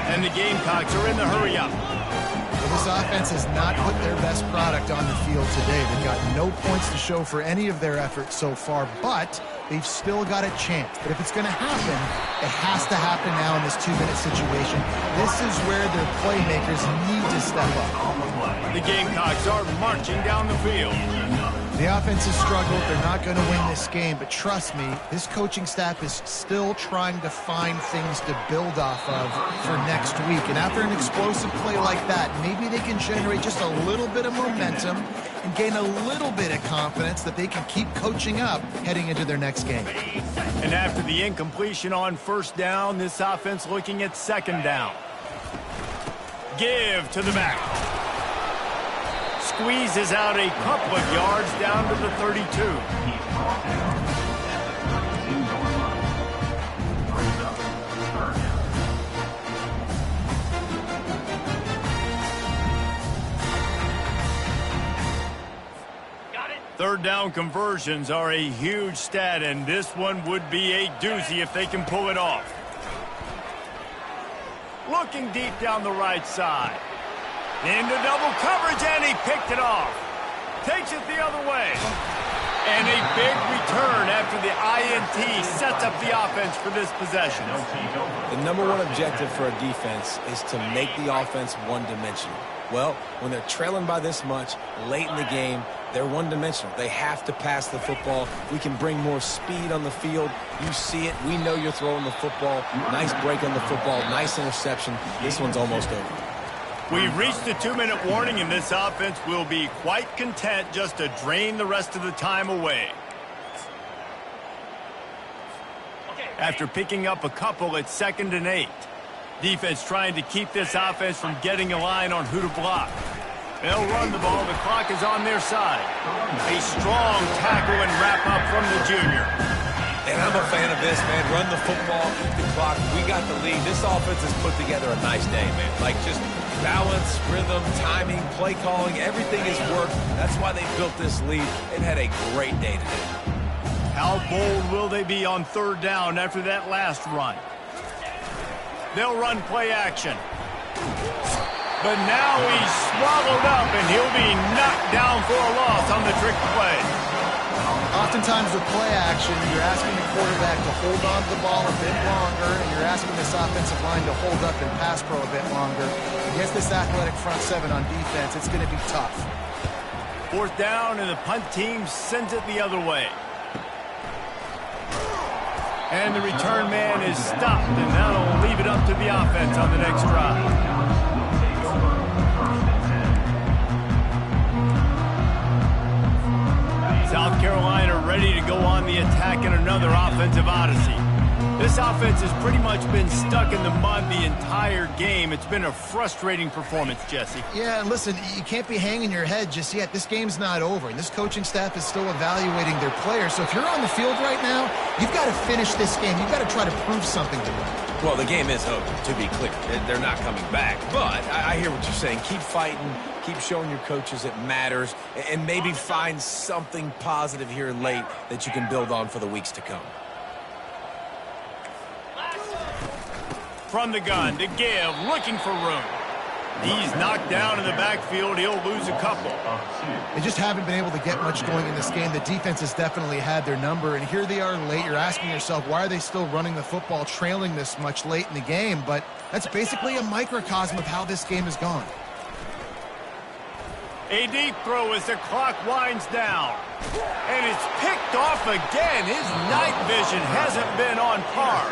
And the Gamecocks are in the hurry up. Well, this offense has not put their best product on the field today. They've got no points to show for any of their efforts so far, but they've still got a chance. But if it's going to happen, it has to happen now in this 2-minute situation. This is where their playmakers need to step up. The Gamecocks are marching down the field. The offense has struggled. They're not going to win this game, but trust me, this coaching staff is still trying to find things to build off of for next week. And after an explosive play like that, maybe they can generate just a little bit of momentum and gain a little bit of confidence that they can keep coaching up heading into their next game. And after the incompletion on 1st down, this offense looking at 2nd down. Give to the back. Squeezes out a couple of yards down to the 32. Third down conversions are a huge stat, and this one would be a doozy if they can pull it off. Looking deep down the right side. Into double coverage, and he picked it off. Takes it the other way. And a big return after the INT sets up the offense for this possession. The number one objective for a defense is to make the offense one-dimensional. Well, when they're trailing by this much late in the game, they're one-dimensional. They have to pass the football. We can bring more speed on the field. You see it. We know you're throwing the football. Nice break on the football. Nice interception. This one's almost over. We've reached the 2-minute warning, and this offense will be quite content just to drain the rest of the time away. After picking up a couple, it's 2nd and 8. Defense trying to keep this offense from getting a line on who to block. They'll run the ball. The clock is on their side. A strong tackle and wrap up from the junior. And I'm a fan of this, man. Run the football, keep the clock. We got the lead. This offense has put together a nice day, man. Like just balance, rhythm, timing, play calling, everything has worked. That's why they built this lead. They've had a great day today. How bold will they be on 3rd down after that last run? They'll run play action. But now he's swallowed up, and he'll be knocked down for a loss on the trick play. Oftentimes with play action, you're asking the quarterback to hold on to the ball a bit longer, and you're asking this offensive line to hold up and pass pro a bit longer. Against this athletic front seven on defense, it's going to be tough. 4th down, and the punt team sends it the other way. And the return man is stopped, and that'll leave it up to the offense on the next drive. South Carolina ready to go on the attack in another offensive odyssey. This offense has pretty much been stuck in the mud the entire game. It's been a frustrating performance, Jesse. Yeah, and listen, you can't be hanging your head just yet. This game's not over, and this coaching staff is still evaluating their players. So if you're on the field right now, you've got to finish this game. You've got to try to prove something to them. Well, the game is over, to be clear. They're not coming back. But I hear what you're saying. Keep fighting. Keep showing your coaches it matters. And maybe find something positive here late that you can build on for the weeks to come. From the gun to give, looking for room. He's knocked down in the backfield. He'll lose a couple. They just haven't been able to get much going in this game. The defense has definitely had their number, and here they are late. You're asking yourself, why are they still running the football, trailing this much late in the game? But that's basically a microcosm of how this game has gone. A deep throw as the clock winds down. And it's picked off again. His night vision hasn't been on par.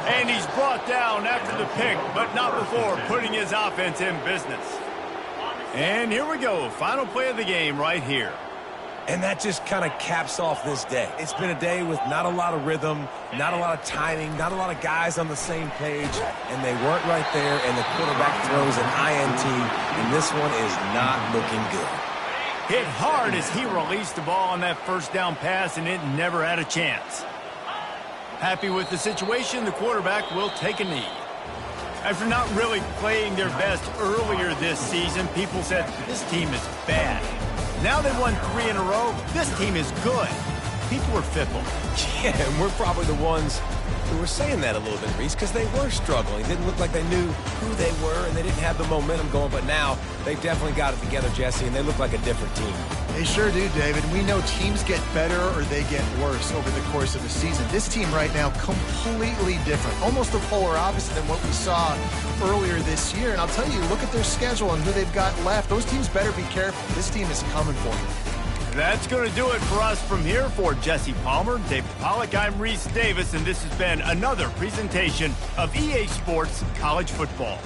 And he's brought down after the pick, but not before putting his offense in business. And here we go. Final play of the game right here. And that just kind of caps off this day. It's been a day with not a lot of rhythm, not a lot of timing, not a lot of guys on the same page, and they weren't right there, and the quarterback throws an INT, and this one is not looking good. Hit hard as he released the ball on that 1st down pass, and it never had a chance. Happy with the situation, the quarterback will take a knee. After not really playing their best earlier this season, people said, this team is bad. Now they've won 3 in a row. This team is good. People are fickle. Yeah, and we're probably the ones who were saying that a little bit, Reese, because they were struggling. It didn't look like they knew who they were, and they didn't have the momentum going. But now they've definitely got it together, Jesse, and they look like a different team. They sure do, David. We know teams get better or they get worse over the course of the season. This team right now, completely different. Almost the polar opposite than what we saw earlier this year. And I'll tell you, look at their schedule and who they've got left. Those teams better be careful. This team is coming for them. That's going to do it for us from here. For Jesse Palmer, David Pollack, I'm Reese Davis, and this has been another presentation of EA Sports College Football.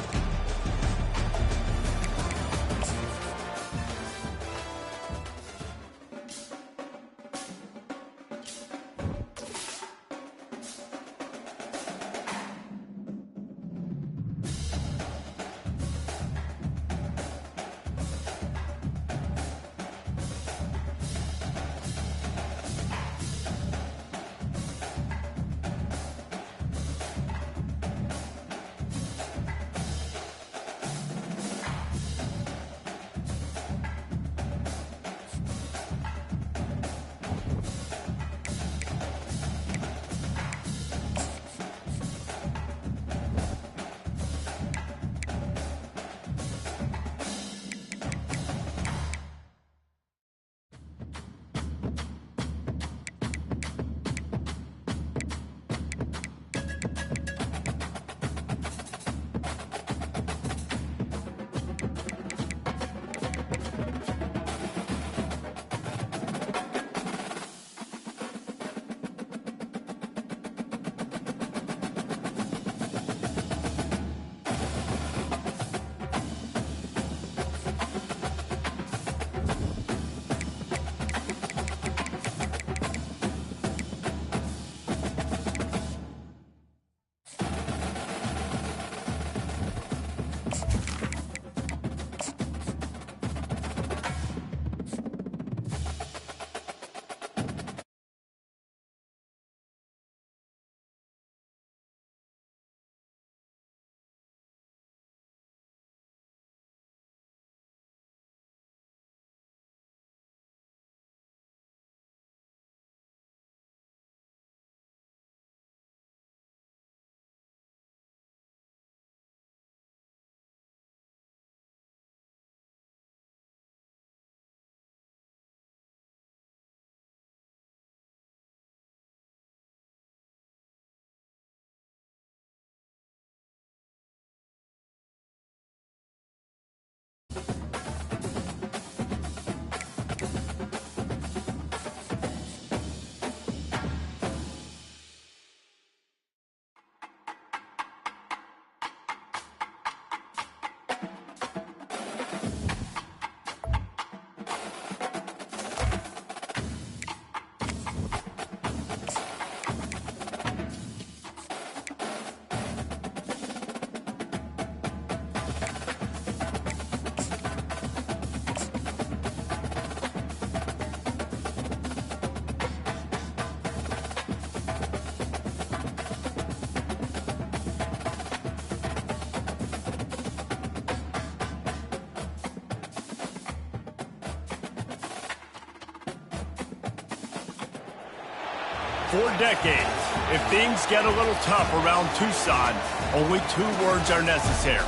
For decades, if things get a little tough around Tucson, only 2 words are necessary.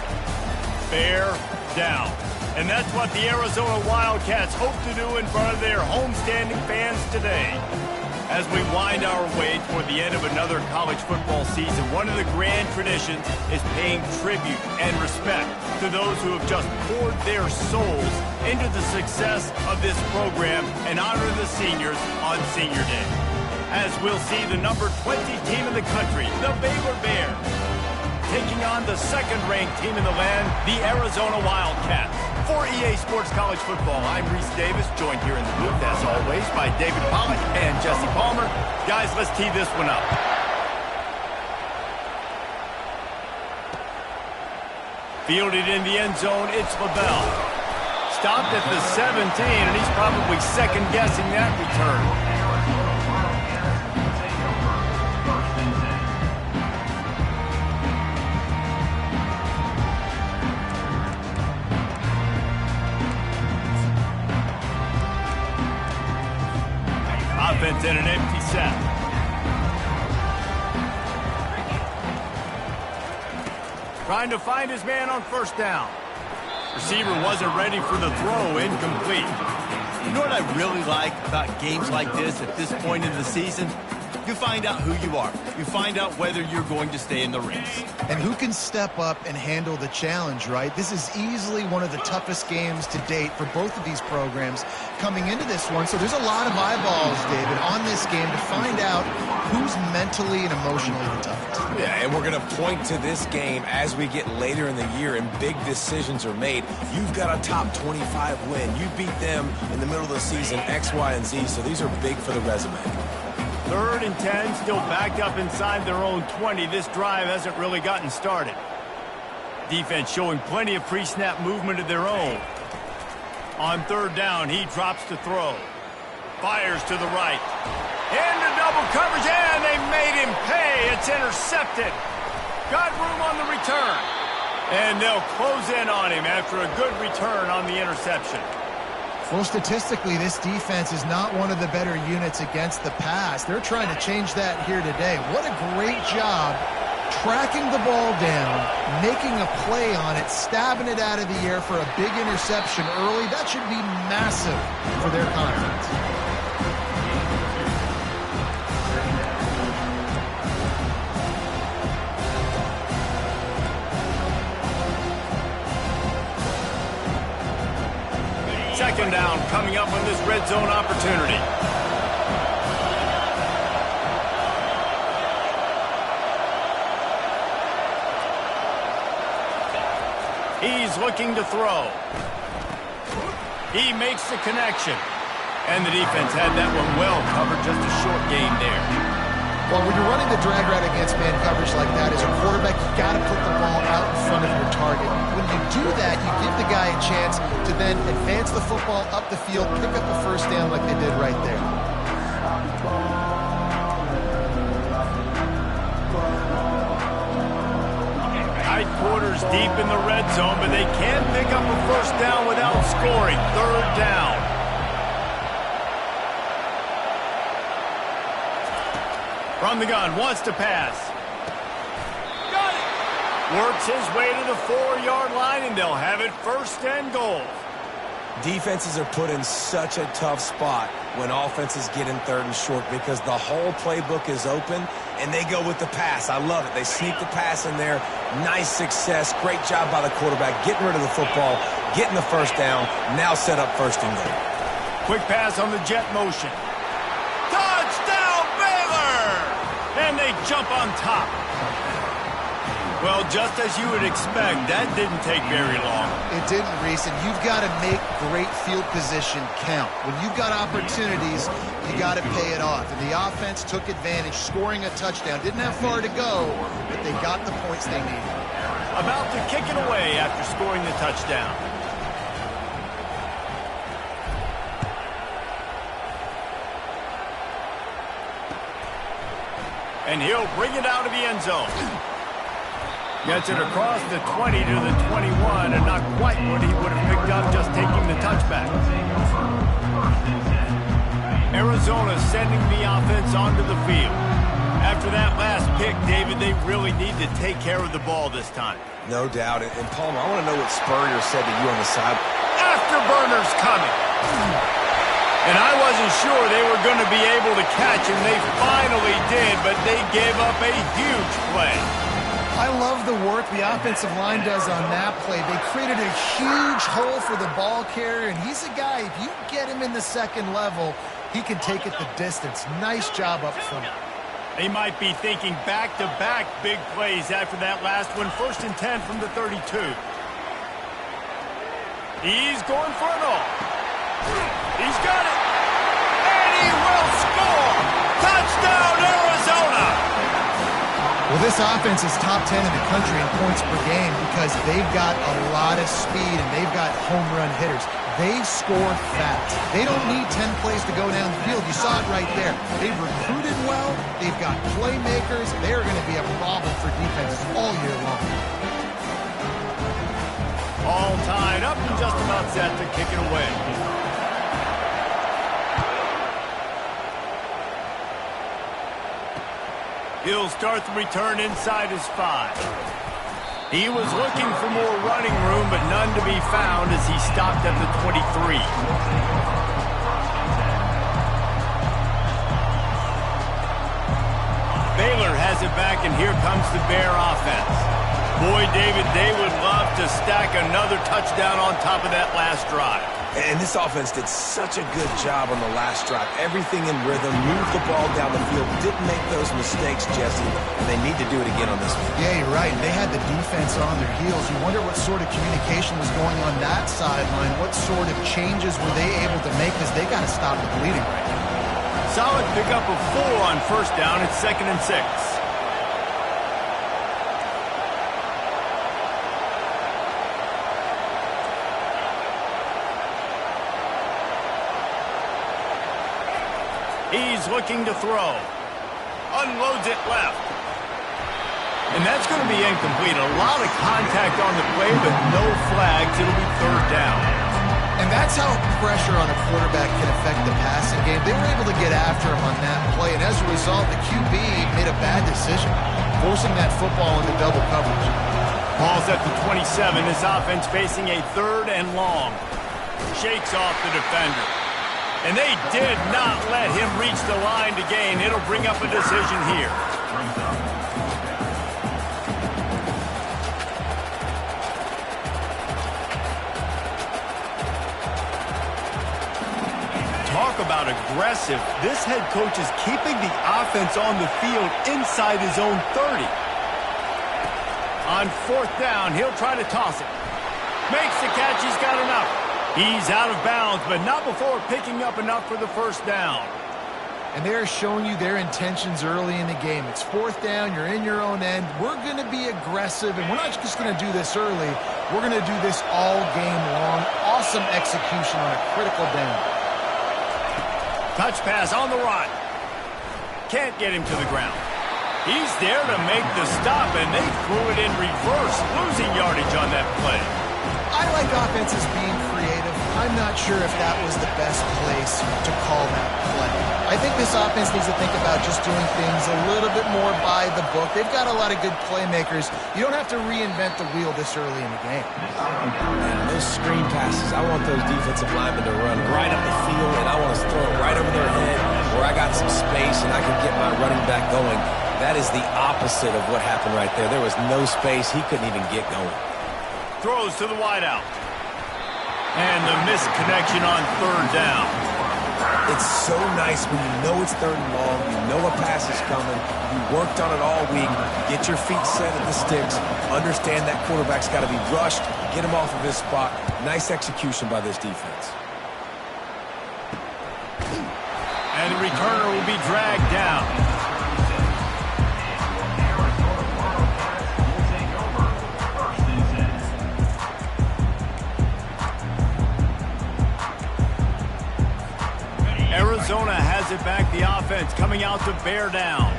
Bear down. And that's what the Arizona Wildcats hope to do in front of their homestanding fans today. As we wind our way toward the end of another college football season, one of the grand traditions is paying tribute and respect to those who have just poured their souls into the success of this program and honor the seniors on Senior Day. As we'll see the number 20 team in the country, the Baylor Bears, taking on the second-ranked team in the land, the Arizona Wildcats. For EA Sports College Football, I'm Reese Davis, joined here in the booth, as always, by David Pollack and Jesse Palmer. Guys, let's tee this one up. Fielded in the end zone, it's LaBelle. Stopped at the 17, and he's probably second-guessing that return. Offense in an empty set. Trying to find his man on first down. Receiver wasn't ready for the throw, incomplete. You know what I really like about games like this at this point in the season? You find out who you are. You find out whether you're going to stay in the race. And who can step up and handle the challenge, right? This is easily one of the toughest games to date for both of these programs coming into this one. So there's a lot of eyeballs, David, on this game to find out who's mentally and emotionally the toughest. Yeah, and we're going to point to this game as we get later in the year and big decisions are made. You've got a top 25 win. You beat them in the middle of the season, X, Y, and Z, so these are big for the resume. 3rd and 10, still backed up inside their own 20. This drive hasn't really gotten started. Defense showing plenty of pre-snap movement of their own. On 3rd down, he drops to throw. Fires to the right. Into double coverage, and they made him pay. It's intercepted. Got room on the return. And they'll close in on him after a good return on the interception. Well, statistically, this defense is not one of the better units against the pass. They're trying to change that here today. What a great job tracking the ball down, making a play on it, stabbing it out of the air for a big interception early. That should be massive for their confidence. Second down coming up on this red zone opportunity. He's looking to throw. He makes the connection. And the defense had that one well covered, just a short gain there. Well, when you're running the drag route against man coverage like that, as a quarterback, you got to put the ball out in front of your target. When you do that, you give the guy a chance to then advance the football up the field, pick up a first down like they did right there. Tight quarters deep in the red zone, but they can pick up a first down without scoring. 3rd down. From the gun, wants to pass. Got it! Works his way to the 4-yard line, and they'll have it 1st and goal. Defenses are put in such a tough spot when offenses get in 3rd and short because the whole playbook is open, and they go with the pass. I love it. They sneak the pass in there. Nice success. Great job by the quarterback getting rid of the football, getting the first down, now set up 1st and goal. Quick pass on the jet motion. Touchdown, Baylor! And they jump on top. Well, just as you would expect, that didn't take very long. It didn't, Reese, and you've got to make great field position count. When you've got opportunities, you got to pay it off. And the offense took advantage, scoring a touchdown. Didn't have far to go, but they got the points they needed. About to kick it away after scoring the touchdown. And he'll bring it out of the end zone. Gets it across the 20 to the 21, and not quite what he would have picked up just taking the touchback. Arizona Arizona sending the offense onto the field. After that last pick, David, they really need to take care of the ball this time. No doubt. And Palmer, I want to know what Spurrier said to you on the side. Afterburners coming. And I wasn't sure they were going to be able to catch him. They finally did, but they gave up a huge play. I love the work the offensive line does on that play. They created a huge hole for the ball carrier, and he's a guy, if you get him in the second level, he can take it the distance. Nice job up front. They might be thinking back-to-back big plays after that last one. 1st and 10 from the 32. He's going for it all. He's got it. And he will score. Touchdown, Arizona. Well, this offense is top 10 in the country in points per game because they've got a lot of speed and they've got home run hitters. They score fast. They don't need 10 plays to go down the field. You saw it right there. They've recruited well. They've got playmakers. They're going to be a problem for defenses all year long. All tied up and just about set to kick it away. He'll start the return inside his 5. He was looking for more running room, but none to be found as he stopped at the 23. Baylor has it back, and here comes the Bear offense. Boy, David, they would love to stack another touchdown on top of that last drive. And this offense did such a good job on the last drive. Everything in rhythm, moved the ball down the field, didn't make those mistakes, Jesse, and they need to do it again on this one. Yeah, you're right. They had the defense on their heels. You wonder what sort of communication was going on that sideline. What sort of changes were they able to make because they got to stop the bleeding right now. Solid pickup of 4 on 1st down. It's 2nd and 6. He's looking to throw. Unloads it left. And that's going to be incomplete. A lot of contact on the play, but no flags. It'll be 3rd down. And that's how pressure on a quarterback can affect the passing game. They were able to get after him on that play, and as a result, the QB made a bad decision, forcing that football into double coverage. Ball's at the 27. His offense facing a 3rd and long. Shakes off the defender. And they did not let him reach the line to gain. It'll bring up a decision here. Talk about aggressive. This head coach is keeping the offense on the field inside his own 30. On 4th down, he'll try to toss it. Makes the catch. He's got enough. He's out of bounds, but not before picking up enough for the 1st down. And they're showing you their intentions early in the game. It's 4th down. You're in your own end. We're going to be aggressive, and we're not just going to do this early. We're going to do this all game long. Awesome execution on a critical down. Touch pass on the run. Can't get him to the ground. He's there to make the stop, and they threw it in reverse, losing yardage on that play. I like offenses being creative. I'm not sure if that was the best place to call that play. I think this offense needs to think about just doing things a little bit more by the book. They've got a lot of good playmakers. You don't have to reinvent the wheel this early in the game. Man, those screen passes, I want those defensive linemen to run right up the field, and I want to throw it right over their head where I got some space and I can get my running back going. That is the opposite of what happened right there. There was no space. He couldn't even get going. Throws to the wideout. And the missed connection on 3rd down. It's so nice when you know it's 3rd and long, you know a pass is coming, you worked on it all week, get your feet set at the sticks, understand that quarterback's got to be rushed, get him off of his spot. Nice execution by this defense. And the returner will be dragged down. Arizona has it back, the offense coming out to bear down.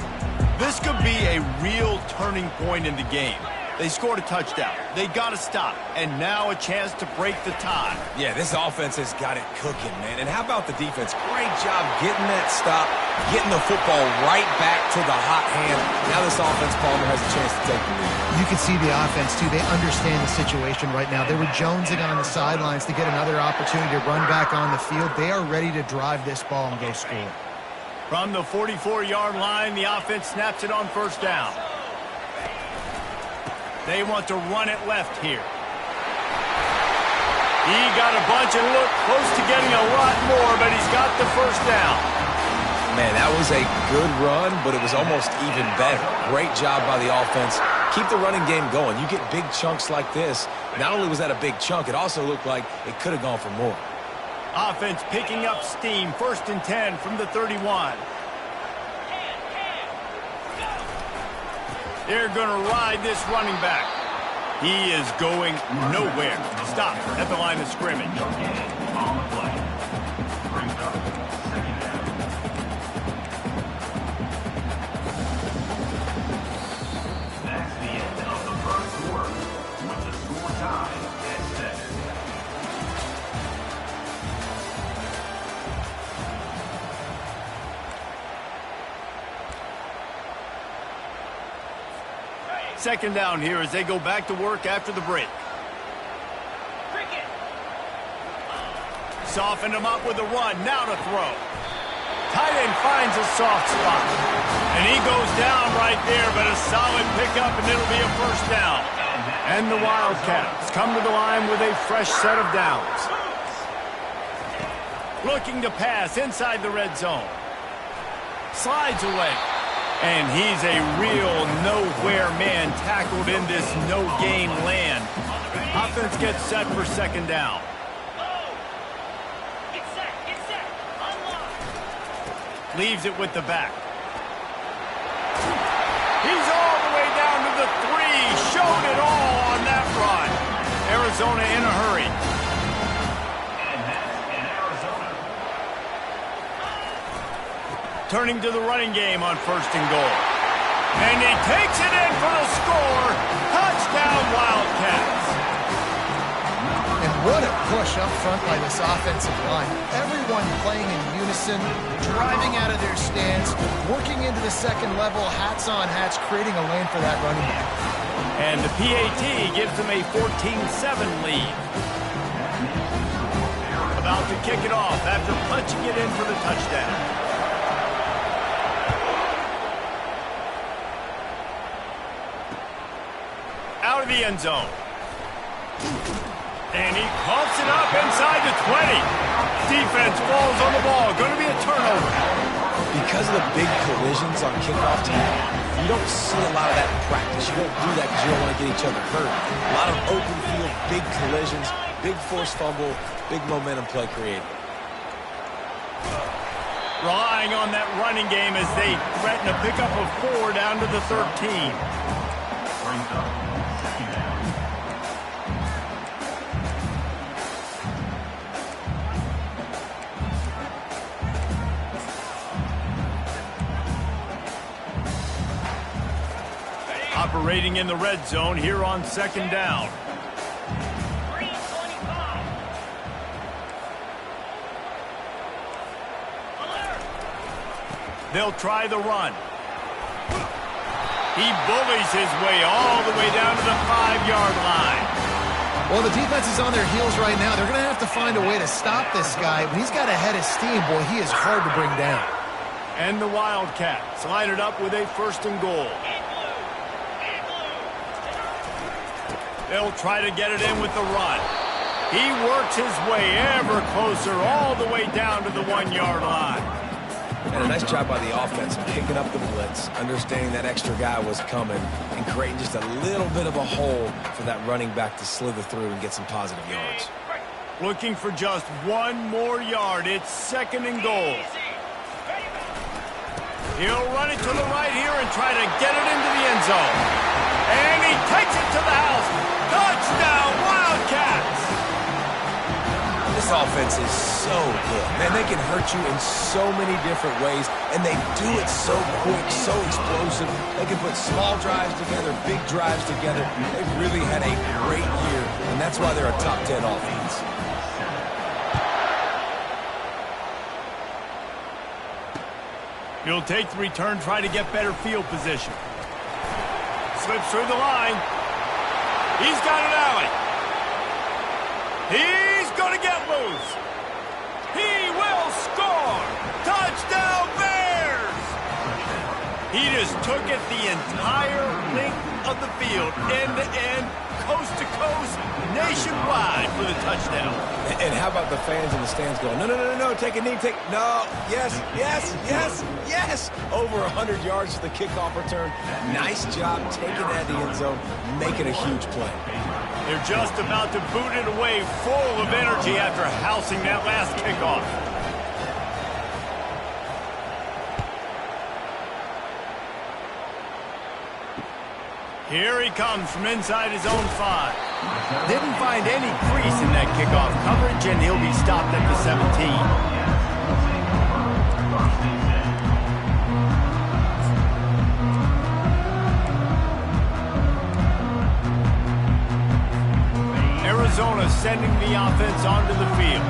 This could be a real turning point in the game. They scored a touchdown. They got to stop. And now a chance to break the tie. Yeah, this offense has got it cooking, man. And how about the defense? Great job getting that stop, getting the football right back to the hot hand. Now this offense, Palmer, has a chance to take the lead. You can see the offense, too. They understand the situation right now. They were jonesing on the sidelines to get another opportunity to run back on the field. They are ready to drive this ball and go score. From the 44-yard line, the offense snaps it on first down. They want to run it left here. He got a bunch and looked close to getting a lot more, but he's got the first down. Man, that was a good run, but it was almost even better. Great job by the offense. Keep the running game going. You get big chunks like this. Not only was that a big chunk, it also looked like it could have gone for more. Offense picking up steam. 1st and 10 from the 31. They're going to ride this running back. He is going nowhere. Stop at the line of scrimmage. On the play. Brings up 2nd down. That's the end of the first quarter, with the score tied at 7. Second down here as they go back to work after the break. Soften him up with a run. Now to throw. Tight end finds a soft spot. And he goes down right there, but a solid pickup, and it'll be a first down. And the Wildcats come to the line with a fresh set of downs. Looking to pass inside the red zone. Slides away. And he's a real nowhere man tackled in this no-game land. Offense gets set for second down. Leaves it with the back. He's all the way down to the 3. Showed it all on that run. Arizona in a hurry. And that's in Arizona. Turning to the running game on 1st and goal. And he takes it in for the score. Touchdown, Wildcats. And what a push up front by this offensive line. Everyone playing in unison, driving out of their stance, working into the second level, hats on hats, creating a lane for that running back. And the PAT gives them a 14-7 lead. About to kick it off after punching it in for the touchdown. Out of the end zone. And he pumps it up inside the 20. Defense falls on the ball. Going to be a turnover. Because of the big collisions on kickoff time, you don't see a lot of that in practice. You don't do that because you don't want to get each other hurt. A lot of open field, big collisions, big forced fumble, big momentum play created. Relying on that running game as they threaten a pickup of 4 down to the 13. Brings up 2nd down. Operating in the red zone here on 2nd down. They'll try the run. He bullies his way all the way down to the 5-yard line. Well, the defense is on their heels right now. They're going to have to find a way to stop this guy. When he's got a head of steam, boy, he is hard to bring down. And the Wildcats line it up with a 1st and goal. They'll try to get it in with the run. He works his way ever closer all the way down to the 1-yard line. And a nice job by the offense picking up the blitz, understanding that extra guy was coming, and creating just a little bit of a hole for that running back to slither through and get some positive yards. Looking for just 1 more yard. It's 2nd and goal. He'll run it to the right here and try to get it into the end zone. And he takes it to the house. Touchdown, Wildcats! This offense is so good. Man, they can hurt you in so many different ways, and they do it so quick, so explosive. They can put small drives together, big drives together. They've really had a great year, and that's why they're a top 10 offense. He'll take the return, try to get better field position. Slips through the line. He's got an alley. He's going to get loose. He will score. Touchdown Bears! He just took it the entire length of the field, end to end, coast to coast, nationwide for the touchdown. And how about the fans in the stands going, no, take a knee, no, yes. Over 100 yards to the kickoff return. Nice job taking that to the end zone, making a huge play. They're just about to boot it away, full of energy after housing that last kickoff. Here he comes from inside his own 5. Didn't find any crease in that kickoff coverage, and he'll be stopped at the 17. Arizona sending the offense onto the field.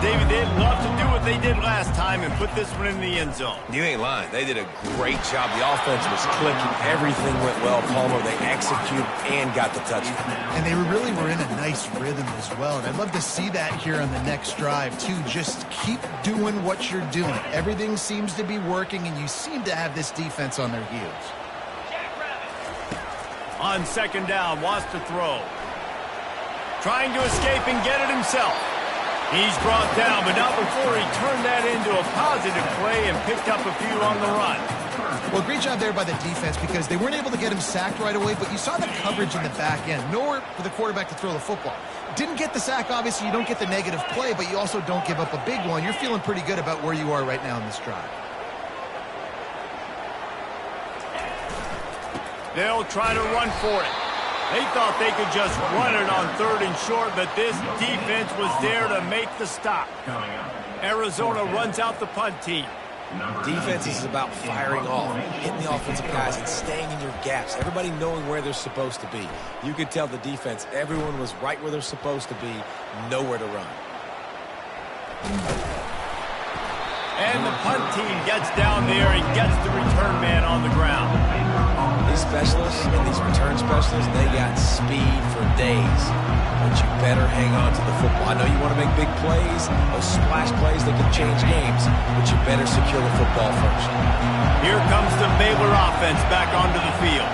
David, they'd love to do what they did last time and put this one in the end zone. You ain't lying. They did a great job. The offense was clicking. Everything went well. Palmer, they executed and got the touchdown. And they really were in a nice rhythm as well. And I'd love to see that here on the next drive, too. Just keep doing what you're doing. Everything seems to be working, and you seem to have this defense on their heels. On second down, wants to throw. Trying to escape and get it himself. He's brought down, but not before he turned that into a positive play and picked up a few on the run. Well, great job there by the defense because they weren't able to get him sacked right away, but you saw the coverage in the back end. Nowhere for the quarterback to throw the football. Didn't get the sack, obviously. You don't get the negative play, but you also don't give up a big one. You're feeling pretty good about where you are right now in this drive. They'll try to run for it. They thought they could just run it on 3rd and short, but this defense was there to make the stop. Arizona runs out the punt team. Defense is about firing off, hitting the offensive guys, and staying in your gaps. Everybody knowing where they're supposed to be. You could tell the defense, everyone was right where they're supposed to be, nowhere to run. And the punt team gets down there and gets the return man on the ground. These specialists and these return specialists, they got speed for days. But you better hang on to the football. I know you want to make big plays, those splash plays that can change games, but you better secure the football first. Here comes the Baylor offense back onto the field.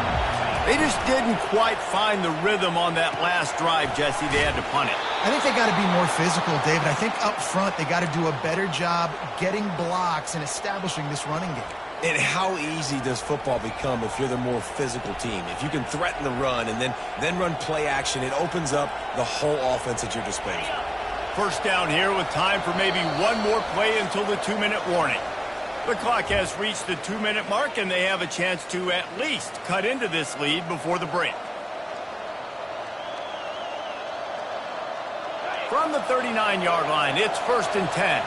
They just didn't quite find the rhythm on that last drive, Jesse. They had to punt it. I think they got to be more physical, David. I think up front they got to do a better job getting blocks and establishing this running game. And how easy does football become if you're the more physical team? If you can threaten the run and then run play action, it opens up the whole offense at your disposal. First down here with time for maybe one more play until the 2-minute warning. The clock has reached the 2-minute mark, and they have a chance to at least cut into this lead before the break. From the 39-yard line, it's 1st and 10.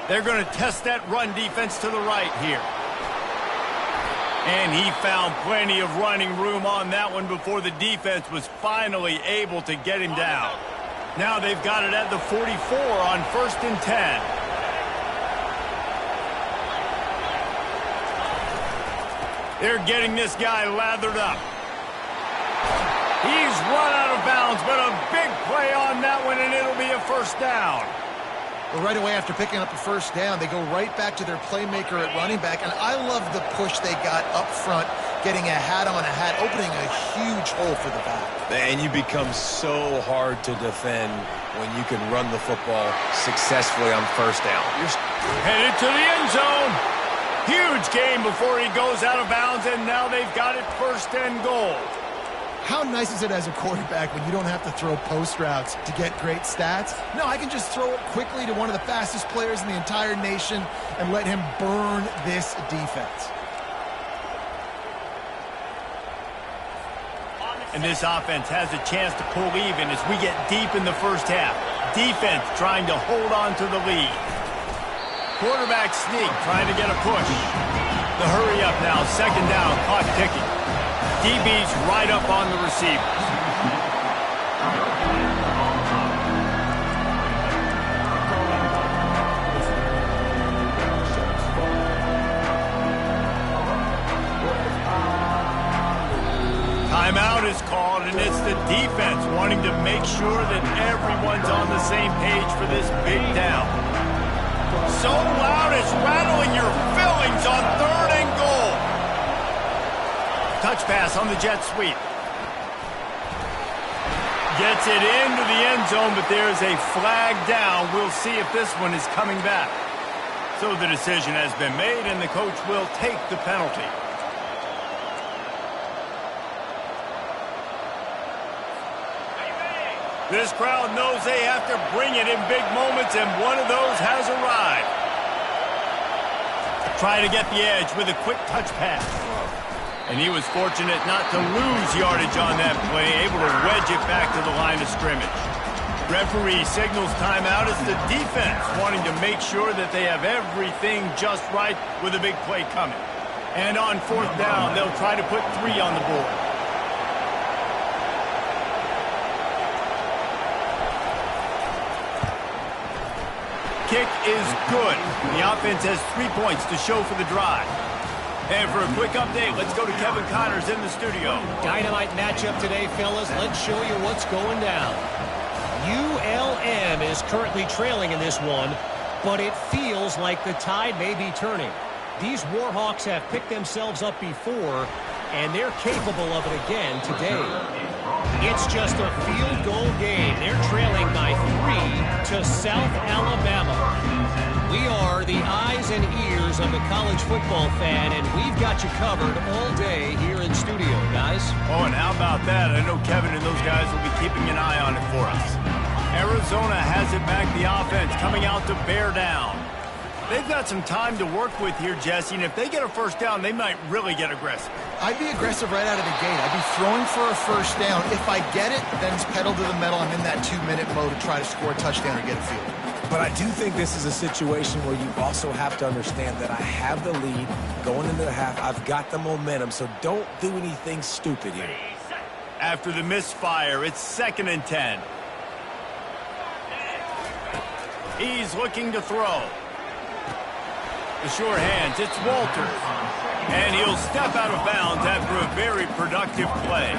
They're going to test that run defense to the right here. And he found plenty of running room on that one before the defense was finally able to get him down. Now they've got it at the 44 on 1st and 10. They're getting this guy lathered up. He's run out of bounds, but a big play on that one, and it'll be a 1st down. But right away after picking up a 1st down, they go right back to their playmaker at running back. And I love the push they got up front, getting a hat on a hat, opening a huge hole for the back. And you become so hard to defend when you can run the football successfully on 1st down. You're headed to the end zone. Huge gain before he goes out of bounds, and now they've got it 1st and goal. How nice is it as a quarterback when you don't have to throw post routes to get great stats? No, I can just throw it quickly to one of the fastest players in the entire nation and let him burn this defense. And this offense has a chance to pull even as we get deep in the first half. Defense trying to hold on to the lead. Quarterback sneak trying to get a push. The hurry up now, second down, clock ticking. DB's right up on the receivers. Timeout is called, and it's the defense wanting to make sure that everyone's on the same page for this big down. So loud it's rattling your fillings on 3rd and goal. Touch pass on the jet sweep. Gets it into the end zone, but there's a flag down. We'll see if this one is coming back. So the decision has been made, and the coach will take the penalty. This crowd knows they have to bring it in big moments, and one of those has arrived. Try to get the edge with a quick touch pass. And he was fortunate not to lose yardage on that play, able to wedge it back to the line of scrimmage. Referee signals timeout as the defense wanting to make sure that they have everything just right with a big play coming. And on 4th down, they'll try to put 3 on the board. Kick is good. The offense has 3 points to show for the drive. And for a quick update, let's go to Kevin Connors in the studio. Dynamite matchup today, fellas. Let's show you what's going down. ULM is currently trailing in this one, but it feels like the tide may be turning. These Warhawks have picked themselves up before, and they're capable of it again today. It's just a field goal game. They're trailing by 3 to South Alabama. We are the eyes and ears of the college football fan, and we've got you covered all day here in studio, guys. Oh, and how about that? I know Kevin and those guys will be keeping an eye on it for us. Arizona has it back, the offense coming out to bear down. They've got some time to work with here, Jesse, and if they get a first down, they might really get aggressive. I'd be aggressive right out of the gate. I'd be throwing for a first down. If I get it, then it's pedal to the metal. I'm in that 2-minute mode to try to score a touchdown or get a field. But I do think this is a situation where you also have to understand that I have the lead going into the half. I've got the momentum, so don't do anything stupid here. After the misfire, it's 2nd and 10. He's looking to throw. The sure hands, it's Walters. And he'll step out of bounds after a very productive play.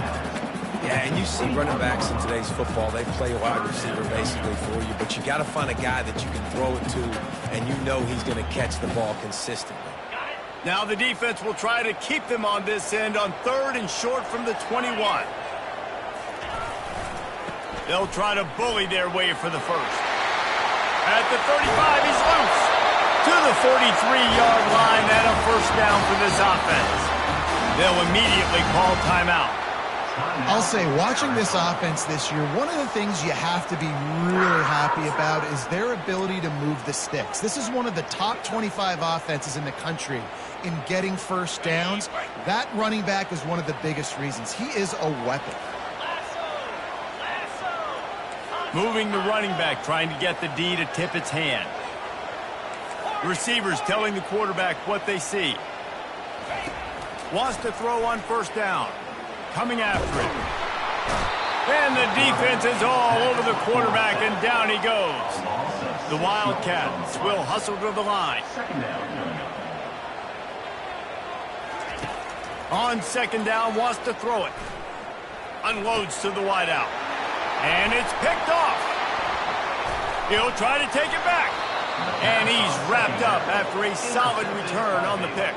Yeah, and you see running backs in today's football, they play wide receiver basically for you, but you got to find a guy that you can throw it to, and you know he's going to catch the ball consistently. Now the defense will try to keep them on this end on 3rd and short from the 21. They'll try to bully their way for the first. At the 35, he's loose. To the 43-yard line, and a first down for this offense. They'll immediately call timeout. I'll say, watching this offense this year, one of the things you have to be really happy about is their ability to move the sticks. This is one of the top 25 offenses in the country in getting first downs. That running back is one of the biggest reasons. He is a weapon. Moving the running back, trying to get the D to tip its hand. The receivers telling the quarterback what they see. Wants to throw on first down. Coming after it. And the defense is all over the quarterback, and down he goes. The Wildcats will hustle to the line. On 2nd down, wants to throw it. Unloads to the wideout. And it's picked off. He'll try to take it back. And he's wrapped up after a solid return on the pick.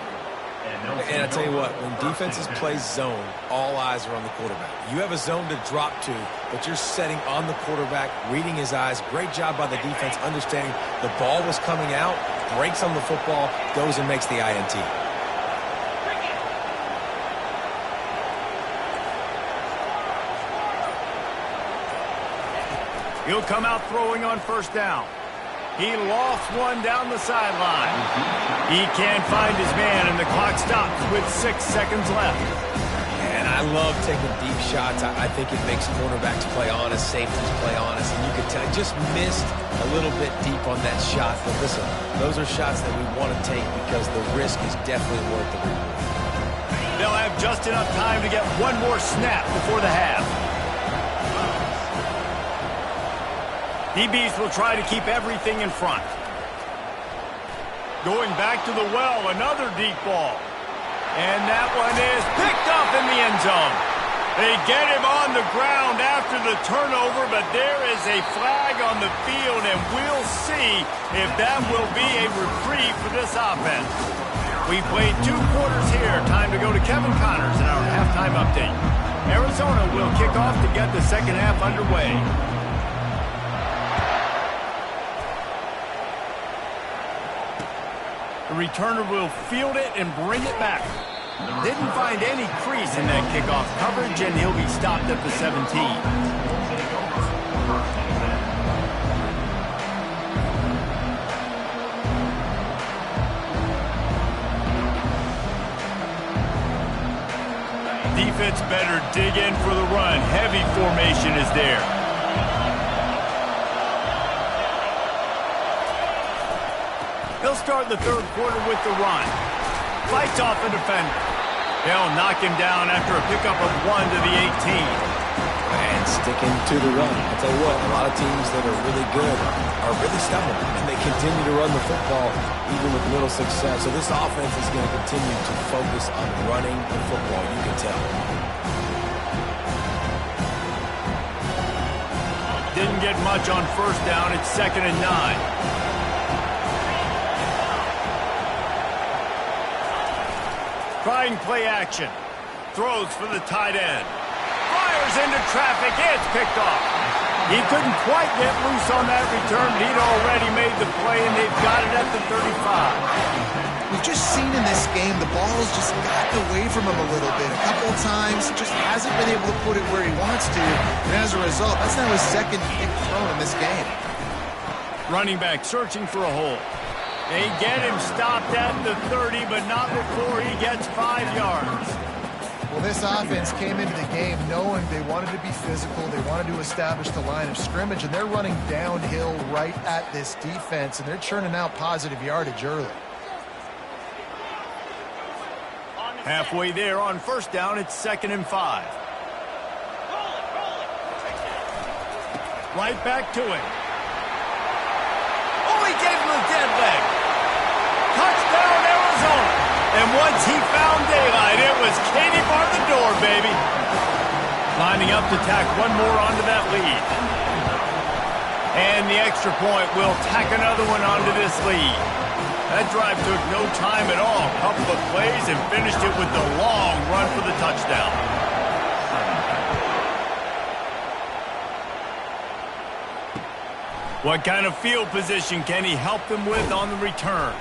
And I tell you what, when defenses play zone, all eyes are on the quarterback. You have a zone to drop to, but you're setting on the quarterback, reading his eyes. Great job by the defense, understanding the ball was coming out, breaks on the football, goes and makes the INT. He'll come out throwing on first down. He lost one down the sideline. He can't find his man, and the clock stops with 6 seconds left. And I I love taking deep shots. I think it makes cornerbacks play honest, safeties play honest, and you can tell just missed a little bit deep on that shot. But listen, those are shots that we want to take because the risk is definitely worth the reward. They'll have just enough time to get one more snap before the half. DBs will try to keep everything in front. Going back to the well, another deep ball. And that one is picked up in the end zone. They get him on the ground after the turnover, but there is a flag on the field, and we'll see if that will be a reprieve for this offense. We played 2 quarters here. Time to go to Kevin Connors in our halftime update. Arizona will kick off to get the second half underway. The returner will field it and bring it back. Didn't find any crease in that kickoff coverage, and he'll be stopped at the 17. Defense better dig in for the run. Heavy formation is there. They'll start the third quarter with the run. Fights off a defender. They'll knock him down after a pickup of 1 to the 18. And sticking to the run. I'll tell you what, a lot of teams that are really good are really stubborn, and they continue to run the football even with little success. So this offense is going to continue to focus on running the football, you can tell. Didn't get much on first down. It's 2nd and 9. Trying play action. Throws for the tight end. Fires into traffic. It's picked off. He couldn't quite get loose on that return, but he'd already made the play, and they've got it at the 35. We've just seen in this game the ball's just gotten away from him a little bit. A couple of times, just hasn't been able to put it where he wants to. And as a result, that's now his 2nd pick thrown in this game. Running back searching for a hole. They get him stopped at the 30, but not before he gets 5 yards. Well, this offense came into the game knowing they wanted to be physical. They wanted to establish the line of scrimmage, and they're running downhill right at this defense, and they're churning out positive yardage early. Halfway there on first down, it's 2nd and 5. Right back to it. Oh, he gave him a dead leg. Touchdown, Arizona. And once he found daylight, it was Katie bar the door, baby. Lining up to tack one more onto that lead. And the extra point will tack another one onto this lead. That drive took no time at all. A couple of plays and finished it with the long run for the touchdown. What kind of field position can he help them with on the return?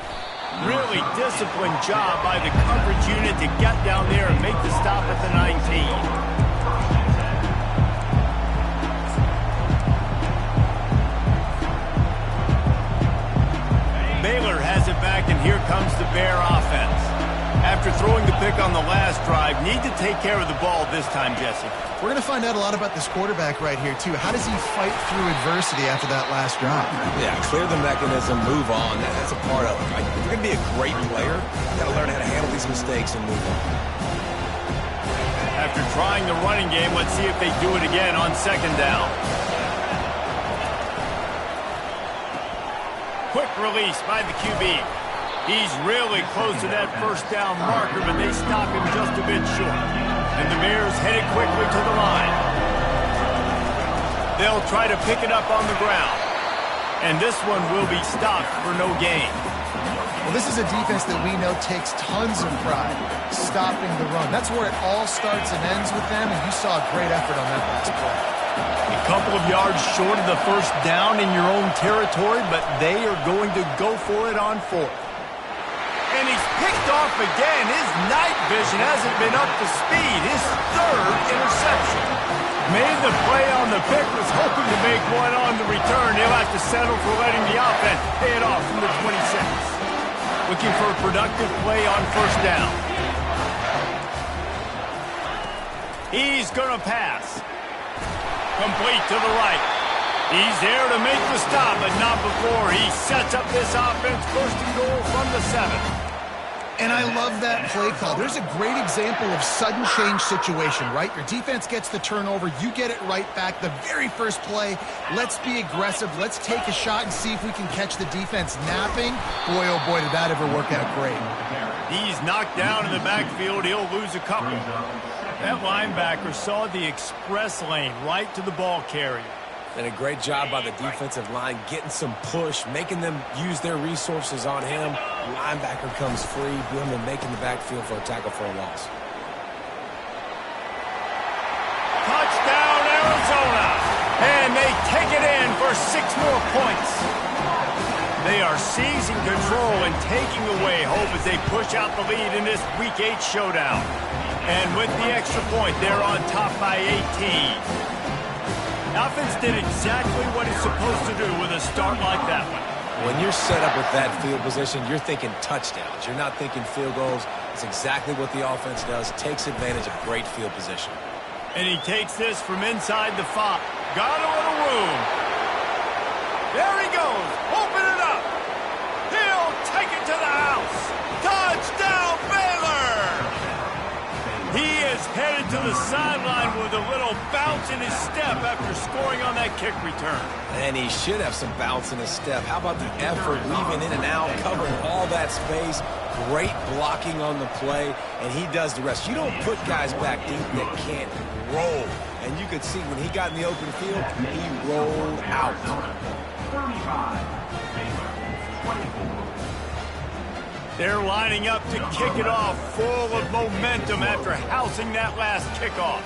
Really disciplined job by the coverage unit to get down there and make the stop at the 19. Baylor has it back, and here comes the Bear offense. After throwing the pick on the last drive, need to take care of the ball this time, Jesse. We're going to find out a lot about this quarterback right here, too. How does he fight through adversity after that last drive? Yeah, clear the mechanism, move on. That's a part of it. Right? If you're going to be a great player, you got to learn how to handle these mistakes and move on. After trying the running game, let's see if they do it again on 2nd down. Quick release by the QB. He's really close to that first down marker, but they stop him just a bit short. And the Bears headed quickly to the line. They'll try to pick it up on the ground. And this one will be stopped for no gain. Well, this is a defense that we know takes tons of pride stopping the run. That's where it all starts and ends with them, and you saw a great effort on that last play. A couple of yards short of the first down in your own territory, but they are going to go for it on 4th. And he's picked off again. His night vision hasn't been up to speed. His 3rd interception. Made the play on the pick, was hoping to make one on the return. He'll have to settle for letting the offense pay it off from the 26. Looking for a productive play on first down. He's going to pass. Complete to the right. He's there to make the stop, but not before he sets up this offense. First and goal from the 7. And I love that play call. There's a great example of sudden change situation, right? Your defense gets the turnover. You get it right back. The very first play, let's be aggressive. Let's take a shot and see if we can catch the defense napping. Boy, oh boy, did that ever work out great. He's knocked down in the backfield. He'll lose a couple. That linebacker saw the express lane right to the ball carrier. And a great job by the defensive line, getting some push, making them use their resources on him. Linebacker comes free, boom, and making the backfield for a tackle for a loss. Touchdown, Arizona! And they take it in for 6 more points. They are seizing control and taking away hope as they push out the lead in this Week 8 showdown. And with the extra point, they're on top by 18. Offense did exactly what it's supposed to do with a start like that one. When you're set up with that field position, you're thinking touchdowns. You're not thinking field goals. It's exactly what the offense does. Takes advantage of great field position. And he takes this from inside the 5. Got a little room. There he goes. Open it up. He'll take it to the house. Touchdown, Baylor! He is headed to the sideline with a little bounce in his step after scoring on that kick return. And he should have some bounce in his step. How about the effort, weaving in and out, covering all that space. Great blocking on the play, and he does the rest. You don't put guys back deep that can't roll. And you could see when he got in the open field, he rolled out. 35, Baylor, 24. They're lining up to kick it off, full of momentum after housing that last kickoff.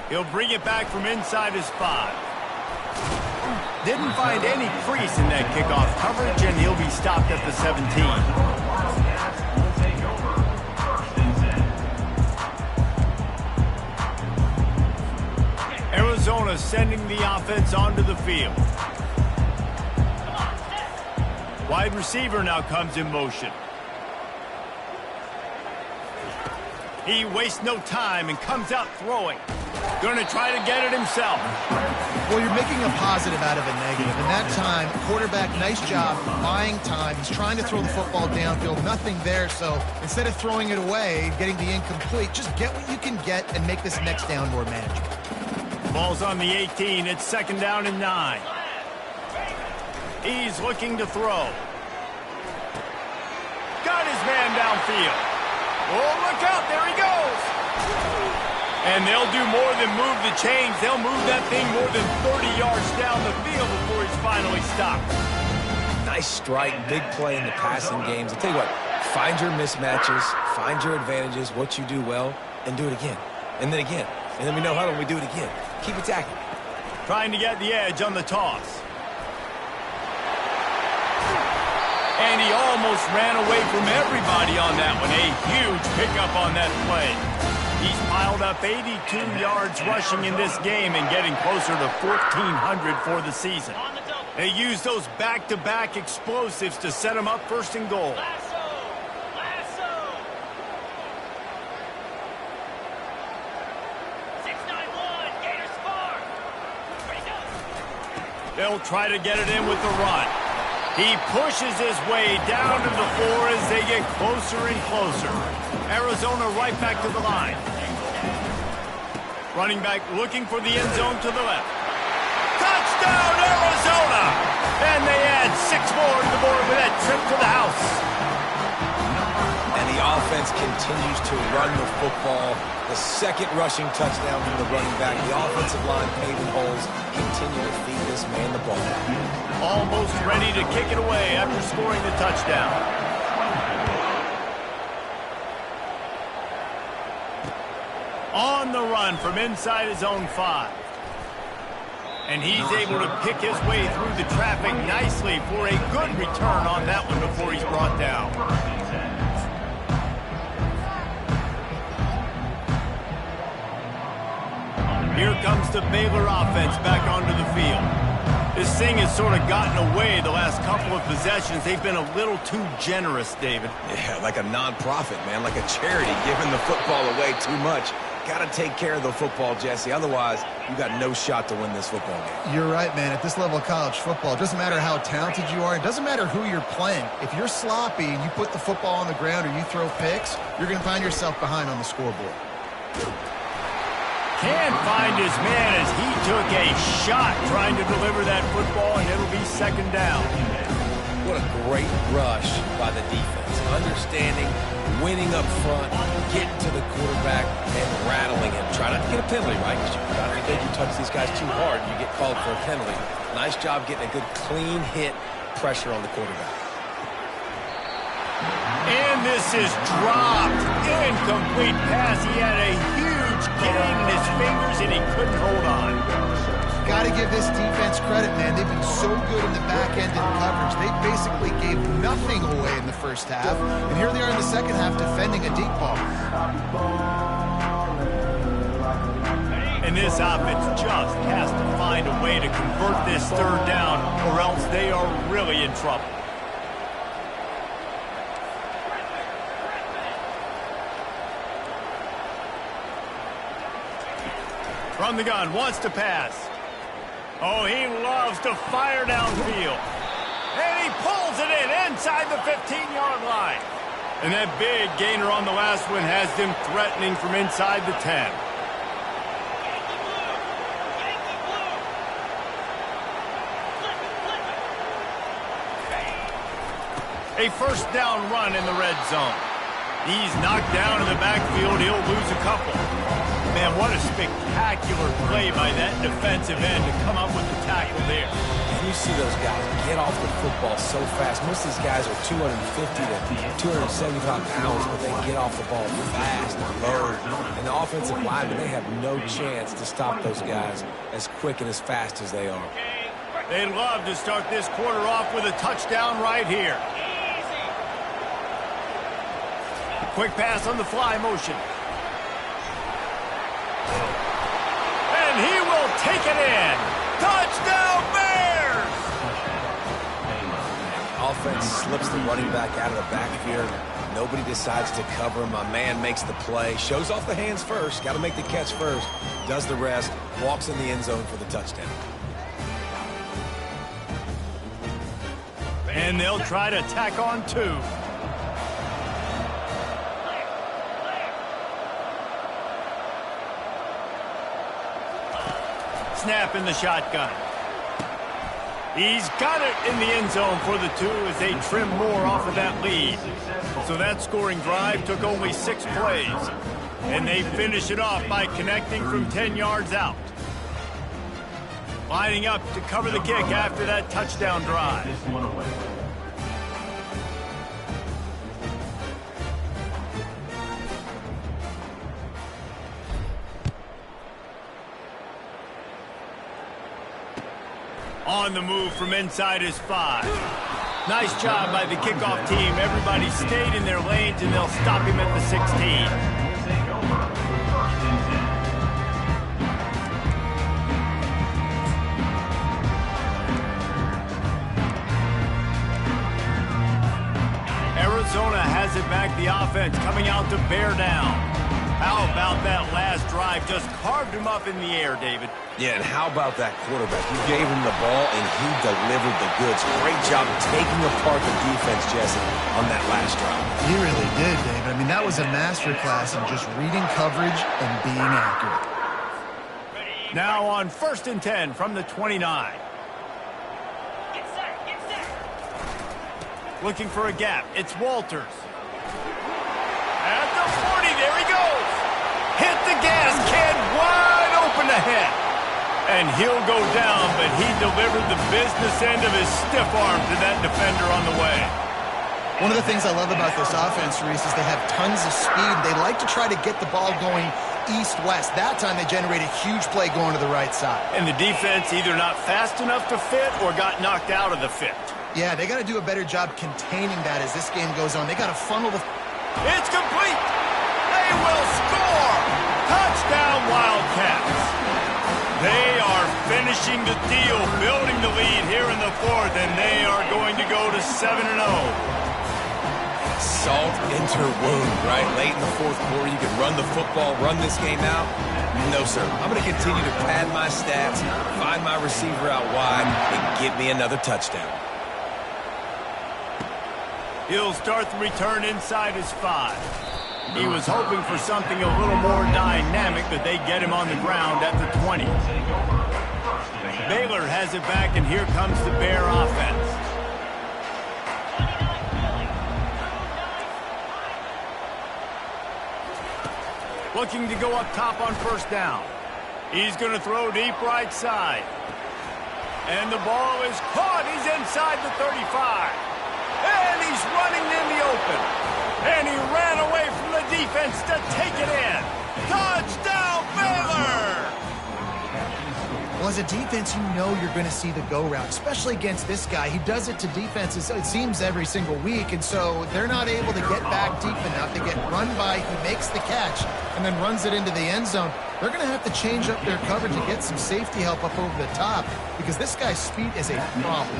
He'll bring it back from inside his 5. Didn't find any crease in that kickoff coverage, and he'll be stopped at the 17. Arizona sending the offense onto the field. Wide receiver now comes in motion. He wastes no time and comes out throwing. Going to try to get it himself. Well, you're making a positive out of a negative. And that time, quarterback, nice job buying time. He's trying to throw the football downfield. Nothing there. So instead of throwing it away, getting the incomplete, just get what you can get and make this next down more manageable. Ball's on the 18. It's 2nd down and 9. He's looking to throw. Got his man downfield. Oh, look out. There he goes. And they'll do more than move the chains. They'll move that thing more than 30 yards down the field before he's finally stopped. Nice strike, big play in the passing games. I'll tell you what, find your mismatches, find your advantages, what you do well, and do it again. And then again. And then we know how to we do it again. Keep attacking. Trying to get the edge on the toss. And he almost ran away from everybody on that one. A huge pickup on that play. He's piled up 82 yards rushing in this game and getting closer to 1,400 for the season. They use those back-to-back explosives to set him up 1st and goal. They'll try to get it in with the run. He pushes his way down to the 4 as they get closer and closer. Arizona right back to the line. Running back looking for the end zone to the left. Touchdown, Arizona! And they add 6 more to the board with that trip to the house. And the offense continues to run the football. The 2nd rushing touchdown from the running back. The offensive line paving holes. Continue to feed this man the ball. Almost ready to kick it away after scoring the touchdown. On the run from inside his own 5. And he's able to pick his way through the traffic nicely for a good return on that one before he's brought down. Here comes the Baylor offense back onto the field. This thing has sort of gotten away the last couple of possessions. They've been a little too generous, David. Yeah, like a non-profit, man, like a charity, giving the football away too much. Got to take care of the football, Jesse. Otherwise, you got no shot to win this football game. You're right, man. At this level of college football, it doesn't matter how talented you are. It doesn't matter who you're playing. If you're sloppy and you put the football on the ground or you throw picks, you're going to find yourself behind on the scoreboard. Can't find his man as he took a shot trying to deliver that football, and it'll be second down. What a great rush by the defense. Understanding, winning up front, getting to the quarterback, and rattling him. Try not to get a penalty, right? Because I don't think you touch these guys too hard, you get called for a penalty. Nice job getting a good clean hit, pressure on the quarterback. And this is dropped. Incomplete pass. He had a huge gain in his fingers, and he couldn't hold on. Got to give this defense credit, man. They've been so good in the back end in coverage. They basically gave nothing away in the first half, and here they are in the second half defending a deep ball. And this offense just has to find a way to convert this third down, or else they are really in trouble. From the gun, wants to pass. Oh, he loves to fire downfield. And he pulls it in inside the 15-yard line. And that big gainer on the last one has them threatening from inside the 10. A first down run in the red zone. He's knocked down in the backfield. He'll lose a couple. Man, what a spectacular play by that defensive end to come up with the tackle there. And you see those guys get off the football so fast. Most of these guys are 250 to 275 pounds, but they get off the ball fast and low. And the offensive linemen, they have no chance to stop those guys as quick and as fast as they are. They'd love to start this quarter off with a touchdown right here. Quick pass on the fly motion. And he will take it in. Touchdown, Bears! Offense slips the running back out of the backfield. Nobody decides to cover him. My man makes the play. Shows off the hands first. Got to make the catch first. Does the rest. Walks in the end zone for the touchdown. And they'll try to tack on two. Snap in the shotgun. He's got it in the end zone for the two as they trim more off of that lead. So that scoring drive took only 6 plays. And they finish it off by connecting from 10 yards out. Lining up to cover the kick after that touchdown drive. On the move from inside his 5. Nice job by the kickoff team. Everybody stayed in their lanes, and they'll stop him at the 16. Arizona has it back, the offense coming out to bear down. How about that last drive? Just carved him up in the air, David. Yeah, and how about that quarterback? You gave him the ball, and he delivered the goods. Great job taking apart the defense, Jesse, on that last drive. He really did, David. I mean, that was a masterclass in just reading coverage and being accurate. Now on 1st and 10 from the 29. Looking for a gap. It's Walters. At the 40, there he goes. Hit the gas can wide open ahead. And he'll go down, but he delivered the business end of his stiff arm to that defender on the way. One of the things I love about this offense, Reese, is they have tons of speed. They like to try to get the ball going east-west. That time they generated a huge play going to the right side. And the defense either not fast enough to fit or got knocked out of the fit. Yeah, they got to do a better job containing that as this game goes on. They got to funnel the... It's complete. They will score. Touchdown, Wildcats. They are finishing the deal, building the lead here in the fourth, and they are going to go to 7-0. Salt into wound, right? Late in the fourth quarter, you can run the football, run this game out. No, sir. I'm going to continue to pad my stats, find my receiver out wide, and get me another touchdown. He'll start the return inside his 5. He was hoping for something a little more dynamic, but they get him on the ground at the 20. Baylor has it back, and here comes the Bear offense. Looking to go up top on first down. He's going to throw deep right side. And the ball is caught. He's inside the 35. And he's running in the open. And he ran away from the defense to take it in. Touchdown, Baylor! Well, as a defense, you know you're going to see the go route, especially against this guy. He does it to defenses, it seems, every single week, and so they're not able to get back deep enough. They get run by, he makes the catch, and then runs it into the end zone. They're going to have to change up their coverage and get some safety help up over the top because this guy's speed is a problem.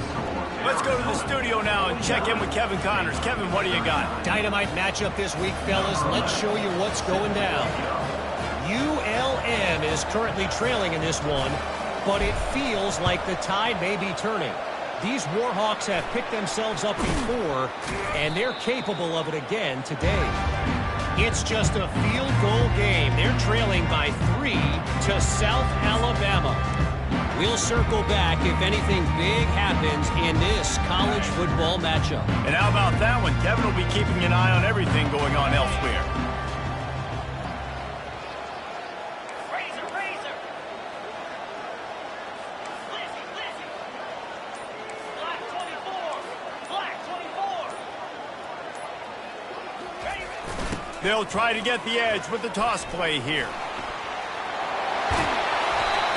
Let's go to the studio now and check in with Kevin Connors. Kevin, what do you got? Dynamite matchup this week, fellas. Let's show you what's going down. ULM is currently trailing in this one, but it feels like the tide may be turning. These Warhawks have picked themselves up before, and they're capable of it again today. It's just a field goal game. They're trailing by 3 to South Alabama. We'll circle back if anything big happens in this college football matchup. And how about that one? Kevin will be keeping an eye on everything going on elsewhere. They'll try to get the edge with the toss play here.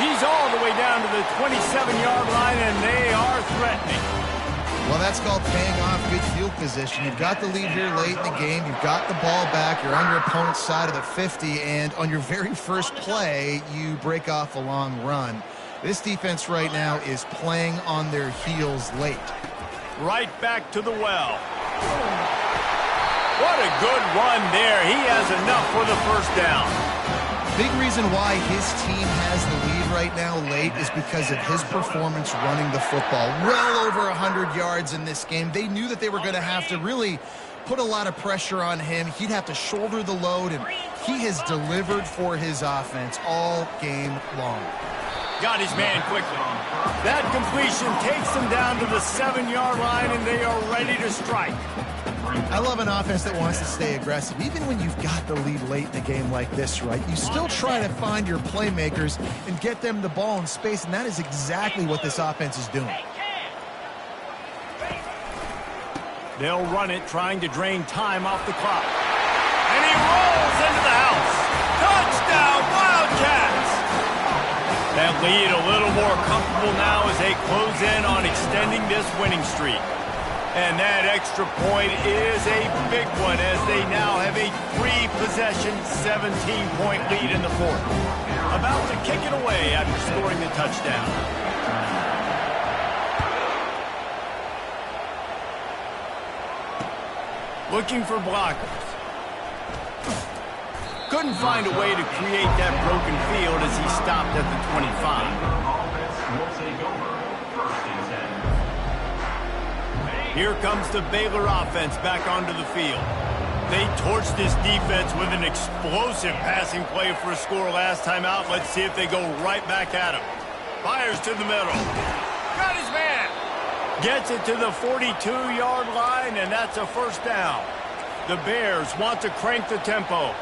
He's all the way down to the 27-yard line, and they are threatening. Well, that's called paying off good field position. You've got the lead here late in the game. You've got the ball back. You're on your opponent's side of the 50, and on your very first play, you break off a long run. This defense right now is playing on their heels late. Right back to the well. What a good run there. He has enough for the first down. Big reason why his team has the lead right now late is because of his performance running the football. Well over 100 yards in this game. They knew that they were going to have to really put a lot of pressure on him. He'd have to shoulder the load, and he has delivered for his offense all game long. Got his man quickly. That completion takes them down to the 7-yard line, and they are ready to strike. I love an offense that wants to stay aggressive. Even when you've got the lead late in a game like this, right, you still try to find your playmakers and get them the ball in space, and that is exactly what this offense is doing. They'll run it, trying to drain time off the clock. And he rolls into the house. Touchdown, Wildcats! That lead a little more comfortable now as they close in on extending this winning streak. And that extra point is a big one as they now have a 3-possession, 17-point lead in the fourth. About to kick it away after scoring the touchdown. Looking for blockers. Couldn't find a way to create that broken field as he stopped at the 25. Here comes the Baylor offense back onto the field. They torched this defense with an explosive passing play for a score last time out. Let's see if they go right back at him. Fires to the middle. Got his man. Gets it to the 42-yard line, and that's a first down. The Bears want to crank the tempo.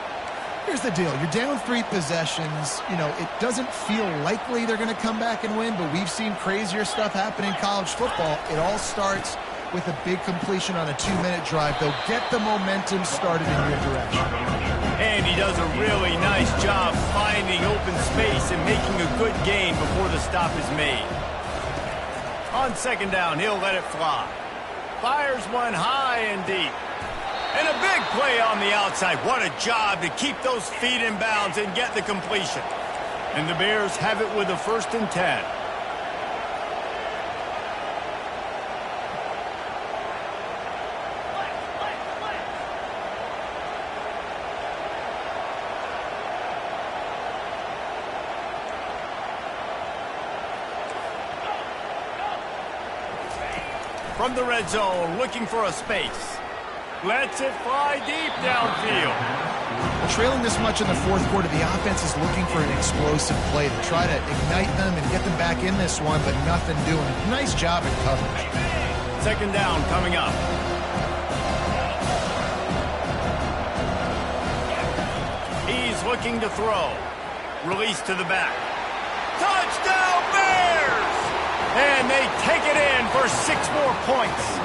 Here's the deal. You're down 3 possessions. You know, it doesn't feel likely they're going to come back and win, but we've seen crazier stuff happen in college football. It all starts with a big completion on a 2-minute drive. They'll get the momentum started in your direction. And he does a really nice job finding open space and making a good gain before the stop is made. On second down, he'll let it fly. Fires one high and deep. And a big play on the outside. What a job to keep those feet in bounds and get the completion. And the Bears have it with a 1st and 10. From the red zone, looking for a space. Lets it fly deep downfield. Trailing this much in the 4th quarter, the offense is looking for an explosive play to try to ignite them and get them back in this one, but nothing doing. Nice job in coverage. 2nd down coming up. He's looking to throw. Release to the back. Touchdown Bears! And they take it in for 6 more points.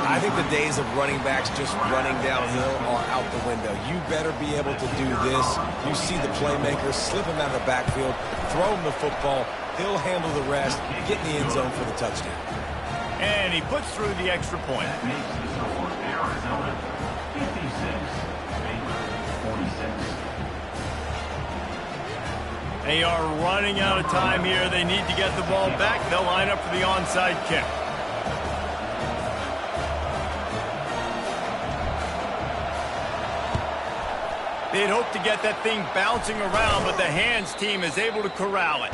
I think the days of running backs just running downhill are out the window. You better be able to do this. You see the playmaker, slip him out of the backfield, throw him the football. He'll handle the rest, get in the end zone for the touchdown. And he puts through the extra point. That makes the score Arizona 56, Baylor 46. They are running out of time here. They need to get the ball back. They'll line up for the onside kick. They'd hoped to get that thing bouncing around, but the hands team is able to corral it.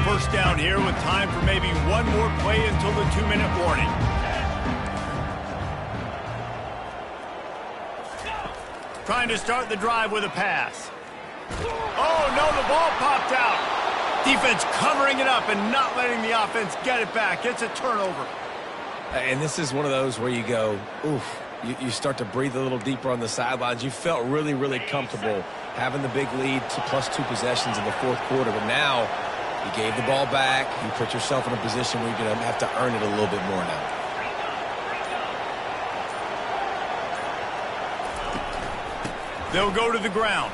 First down here with time for maybe one more play until the 2-minute warning. Trying to start the drive with a pass. Oh, no, the ball popped out. Defense covering it up and not letting the offense get it back. It's a turnover. And this is one of those where you go, oof, you start to breathe a little deeper on the sidelines. You felt really, really comfortable having the big lead to +2 possessions in the 4th quarter. But now you gave the ball back. You put yourself in a position where you're going to have to earn it a little bit more now. They'll go to the ground.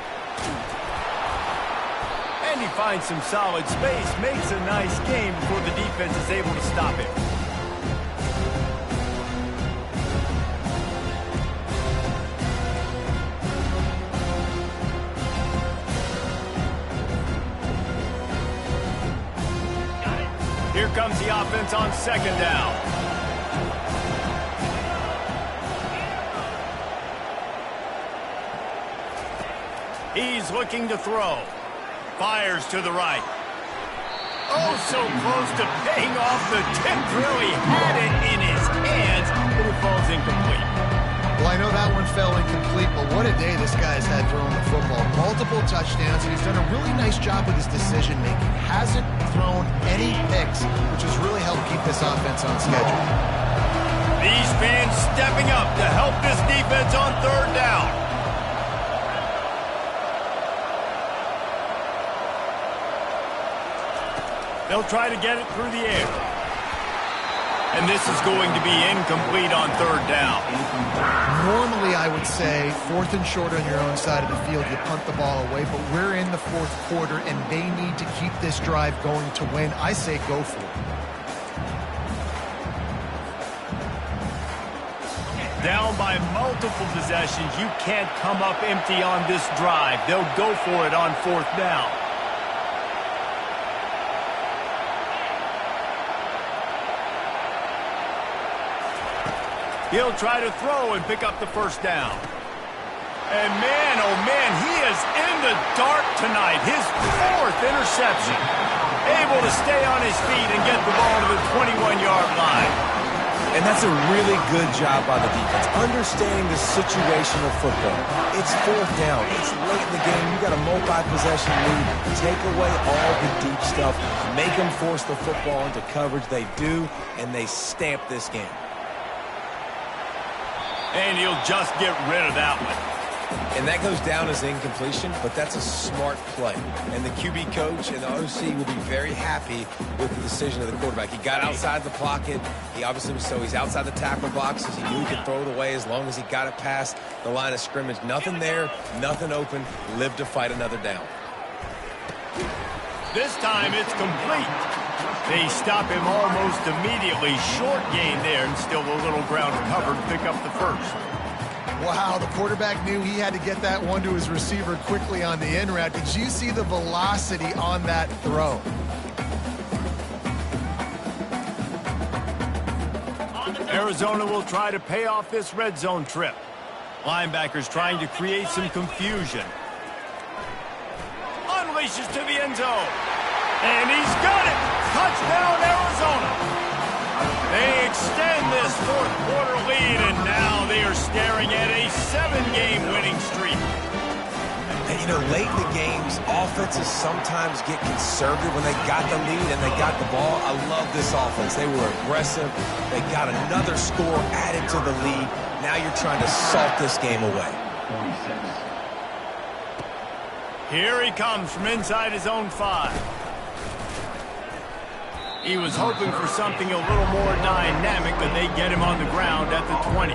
And he finds some solid space, makes a nice game before the defense is able to stop him. Here comes the offense on 2nd down. He's looking to throw. Fires to the right. Oh, so close to paying off the tip drill. He had it in his hands, but it falls incomplete. Well, I know that one fell incomplete, but what a day this guy's had throwing the football. Multiple touchdowns, and he's done a really nice job with his decision-making. Hasn't thrown any picks, which has really helped keep this offense on schedule. These fans stepping up to help this defense on 3rd down. They'll try to get it through the air. And this is going to be incomplete on 3rd down. Normally, I would say 4th and short on your own side of the field, you punt the ball away, but we're in the 4th quarter, and they need to keep this drive going to win. I say go for it. Down by multiple possessions, you can't come up empty on this drive. They'll go for it on 4th down. He'll try to throw and pick up the 1st down. And man, oh man, he is in the dark tonight. His 4th interception. Able to stay on his feet and get the ball to the 21-yard line. And that's a really good job by the defense, understanding the situation of football. It's 4th down. It's late in the game. You got a multi-possession lead. Take away all the deep stuff. Make them force the football into coverage. They do, and they stamp this game. And he'll just get rid of that one. And that goes down as incompletion, but that's a smart play. And the QB coach and the OC will be very happy with the decision of the quarterback. He got outside the pocket. He obviously, so he's outside the tackle boxes. He knew he could throw it away as long as he got it past the line of scrimmage. Nothing there, nothing open. Lived to fight another down. This time it's complete. They stop him almost immediately. Short gain there, and still a little ground to cover to pick up the 1st. Wow, the quarterback knew he had to get that one to his receiver quickly on the in route. Did you see the velocity on that throw? Arizona will try to pay off this red zone trip. Linebackers trying to create some confusion. Unleashes to the end zone. And he's got it! Touchdown, Arizona! They extend this fourth quarter lead, and now they are staring at a 7-game winning streak. And, you know, late in the games, offenses sometimes get conservative when they got the lead and they got the ball. I love this offense. They were aggressive. They got another score added to the lead. Now you're trying to salt this game away. 46. Here he comes from inside his own 5. He was hoping for something a little more dynamic, but they get him on the ground at the 20.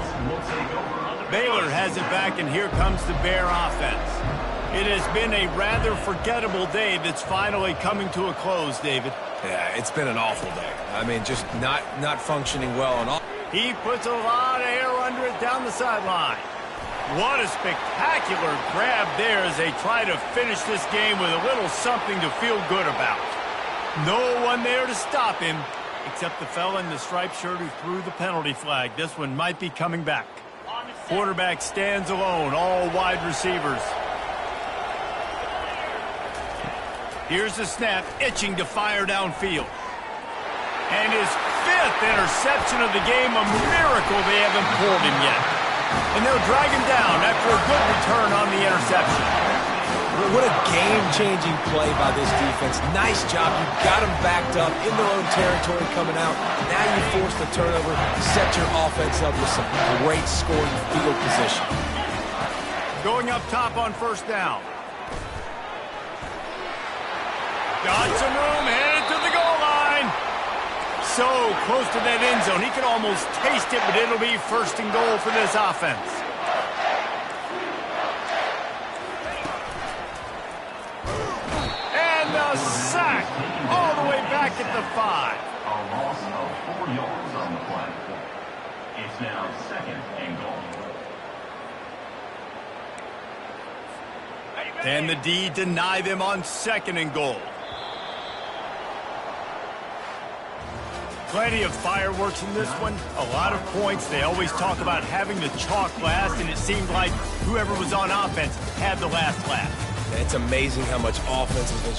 Baylor has it back, and here comes the Bear offense. It has been a rather forgettable day that's finally coming to a close, David. Yeah, it's been an awful day. I mean, just not functioning well. And he puts a lot of air under it down the sideline. What a spectacular grab there as they try to finish this game with a little something to feel good about. No one there to stop him, except the fella in the striped shirt who threw the penalty flag. This one might be coming back. Quarterback stands alone, all wide receivers. Here's the snap, itching to fire downfield. And his 5th interception of the game, a miracle they haven't pulled him yet. And they'll drag him down after a good return on the interception. what a game-changing play by this defense. Nice job. You got them backed up in their own territory coming out. Now you force the turnover, set your offense up with some great scoring field position. Going up top on first down. Got some room, headed to the goal line. So close to that end zone. He could almost taste it, but it'll be first and goal for this offense. And the sack all the way back at the 5. A loss of 4 yards on the play. It's now second and goal. And the D deny them on second and goal. Plenty of fireworks in this one. A lot of points. They always talk about having the chalk last, and it seemed like whoever was on offense had the last laugh. It's amazing how much offense has been